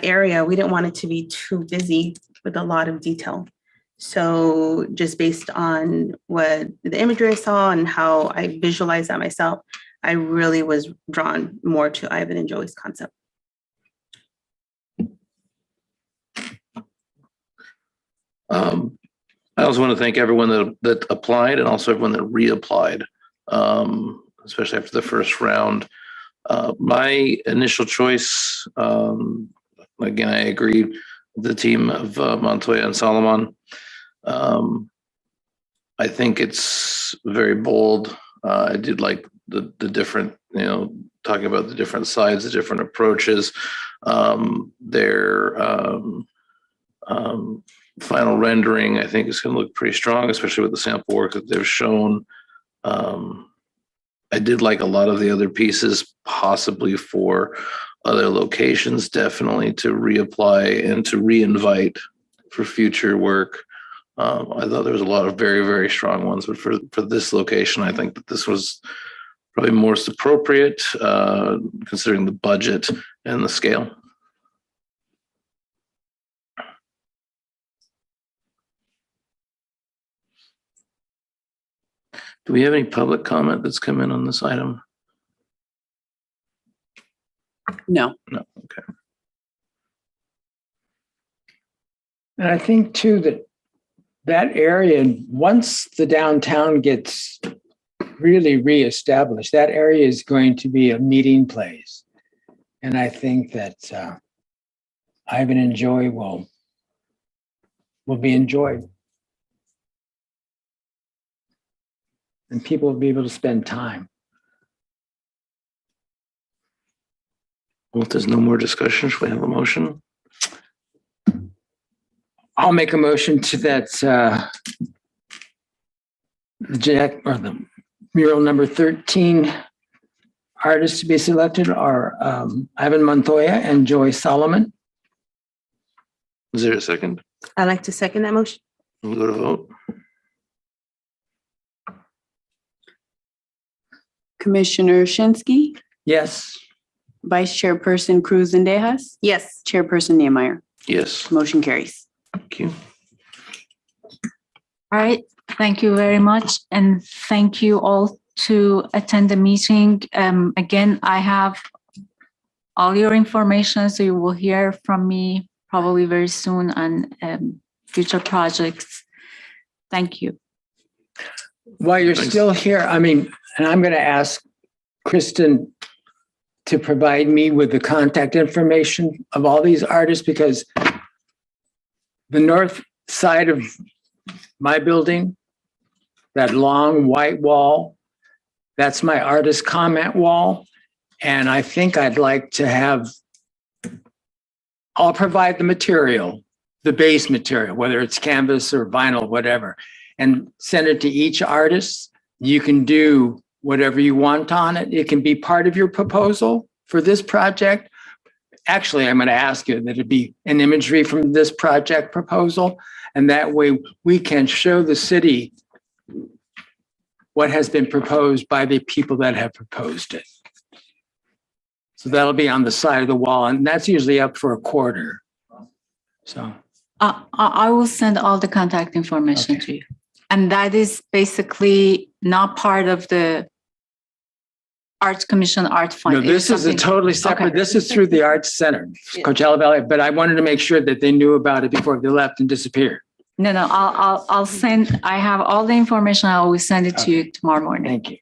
area, we didn't want it to be too busy with a lot of detail. So just based on what the imagery I saw and how I visualized that myself, I really was drawn more to Ivan and Joey's concept. I also want to thank everyone that applied and also everyone that reapplied, especially after the first round. My initial choice, again, I agree with the team of Montoya and Solomon. I think it's very bold. I did like the different, talking about the different sides, the different approaches. Their final rendering, I think, is going to look pretty strong, especially with the sample work that they've shown. I did like a lot of the other pieces, possibly for other locations, definitely to reapply and to reinvite for future work. I thought there was a lot of very, very strong ones, but for this location, I think that this was probably most appropriate, considering the budget and the scale. Do we have any public comment that's come in on this item? No. No, okay. And I think too that area, once the downtown gets really reestablished, that area is going to be a meeting place. And I think that Ivan and Joy will be enjoyed. And people will be able to spend time. Well, if there's no more discussion, should we have a motion? I'll make a motion to that the mural number 13 artists to be selected are Ivan Montoya and Joy Solomon. Is there a second? I'd like to second that motion. We'll go to vote. Commissioner Shinsky, Yes. Vice Chairperson Cruz Zendejas, Yes. Chairperson Niemeyer. Yes, Motion carries. thank you. All right, thank you very much. And thank you all to attend the meeting. Again, I have all your information, so you will hear from me probably very soon on future projects. Thank you. While you're Thanks. still here, and I'm going to ask Kristen to provide me with the contact information of all these artists, because the north side of my building, that long white wall, that's my artist comment wall. And I think I'd like to I'll provide the material, the base material, whether it's canvas or vinyl, whatever, and send it to each artist. You can do whatever you want on it. It can be part of your proposal for this project. Actually, I'm going to ask you that it be an imagery from this project proposal. And that way we can show the city what has been proposed by the people that have proposed it. So that'll be on the side of the wall, and that's usually up for a quarter. So. I will send all the contact information to you. And that is basically not part of the Arts Commission Art Fund. No, this is a totally separate, this is through the Arts Center, Coachella Valley, but I wanted to make sure that they knew about it before they left and disappeared. No, I'll send, I have all the information. I will send it to you tomorrow morning. Thank you.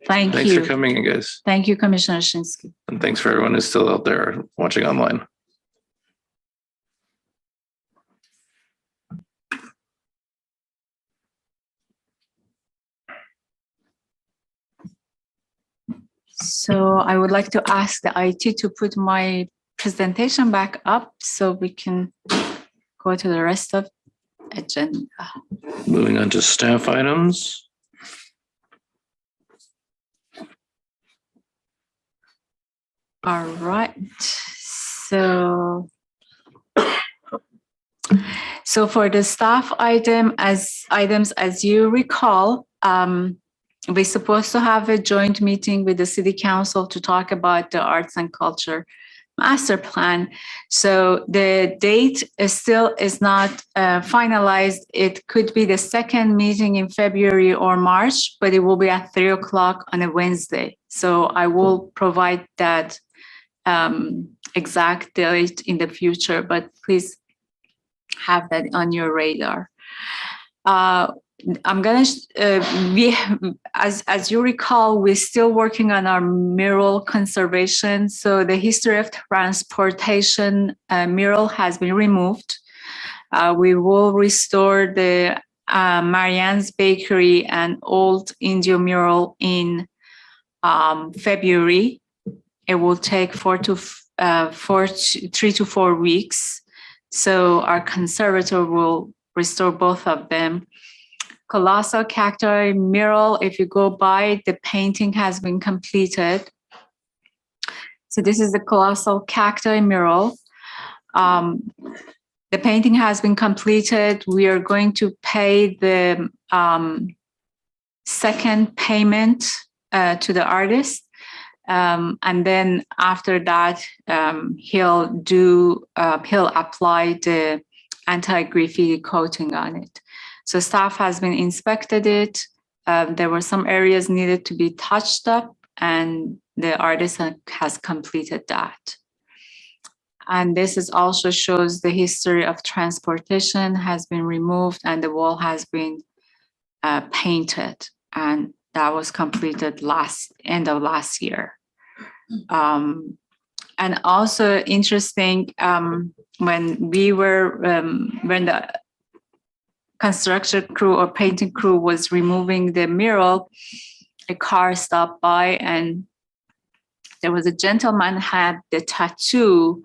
Thank Thanks you. for coming in, guys. Thank you, Commissioner Shinsky. And thanks for everyone who's still out there watching online. So I would like to ask the IT to put my presentation back up so we can go to the rest of agenda. Moving on to staff items. All right, so for the staff items, as you recall, we're supposed to have a joint meeting with the city council to talk about the arts and culture master plan. So the date is not finalized. It could be the second meeting in February or March, but it will be at 3:00 on a Wednesday. So I will provide that exact date in the future, but please have that on your radar. I'm gonna, as you recall, we're still working on our mural conservation. So the history of transportation mural has been removed. We will restore the Marianne's Bakery and Old Indio mural in February. It will take 3 to 4 weeks. So our conservator will restore both of them. Colossal Cacti mural, if you go by, the painting has been completed. So this is the Colossal Cacti mural. The painting has been completed. We are going to pay the second payment to the artist. And then after that, he'll apply the anti-graffiti coating on it. So staff has been inspected it. There were some areas needed to be touched up, and the artist has completed that. And this is also shows the history of transportation has been removed and the wall has been painted, and that was completed end of last year. And also interesting, when the construction crew or painting crew was removing the mural, a car stopped by and there was a gentleman had the tattoo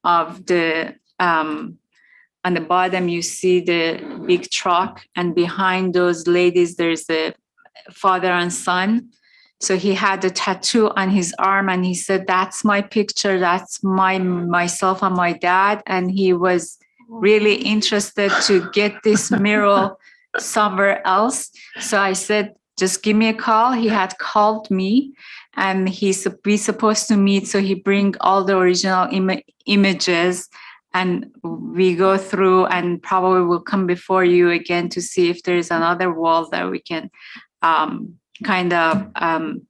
of the, on the bottom you see the big truck, and behind those ladies there's a father and son. So he had a tattoo on his arm and he said, "That's my picture, that's myself and my dad." And he was really interested to get this mural somewhere else. So I said, "Just give me a call." He had called me and we supposed to meet. So he bring all the original images and we go through, and probably will come before you again to see if there is another wall that we can kind of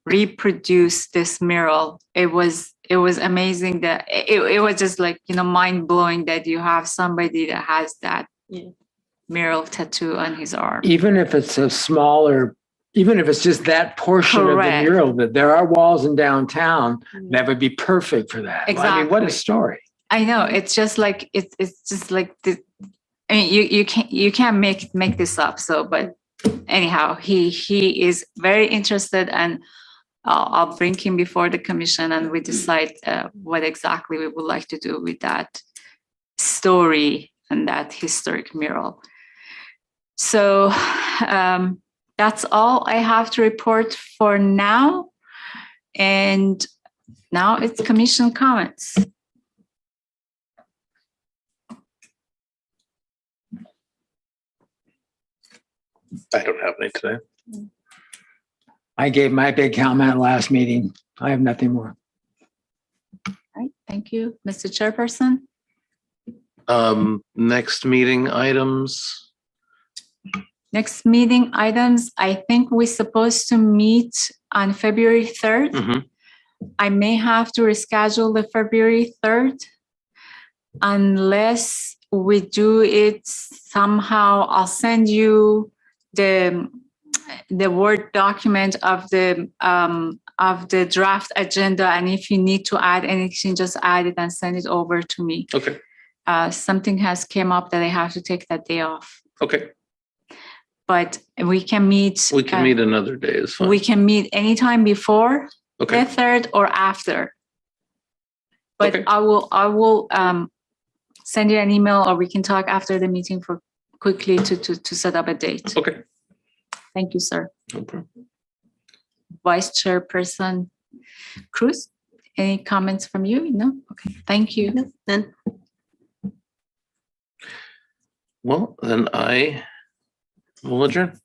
reproduce this mural. It was amazing that it was just like, mind blowing that you have somebody that has that mural tattoo on his arm. Even if it's even if it's just that portion Correct. of the mural, that there are walls in downtown that would be perfect for that. Exactly. I mean, what a story. I know. It's just like it's just like the, I mean, you can't make this up. So, but anyhow, he is very interested, and I'll bring him before the commission, and we decide what exactly we would like to do with that story and that historic mural. So that's all I have to report for now. And now it's commission comments. I don't have any today. I gave my big comment last meeting. I have nothing more. All right, thank you. Mr. Chairperson? Next meeting items. Next meeting items, I think we're supposed to meet on February 3rd. Mhm. I may have to reschedule the February 3rd unless we do it somehow. I'll send you the Word document of the draft agenda, and if you need to add anything, just add it and send it over to me. Okay. Something has came up that I have to take that day off, Okay. but we can meet. We can meet another day. Is fine. We can meet anytime before Okay. the 3rd or after. But Okay. I will send you an email, or we can talk after the meeting for quickly to set up a date. Okay. Thank you, sir. No problem. Vice Chairperson Cruz, any comments from you? No? Okay, thank you. No, none. Well, then I will adjourn.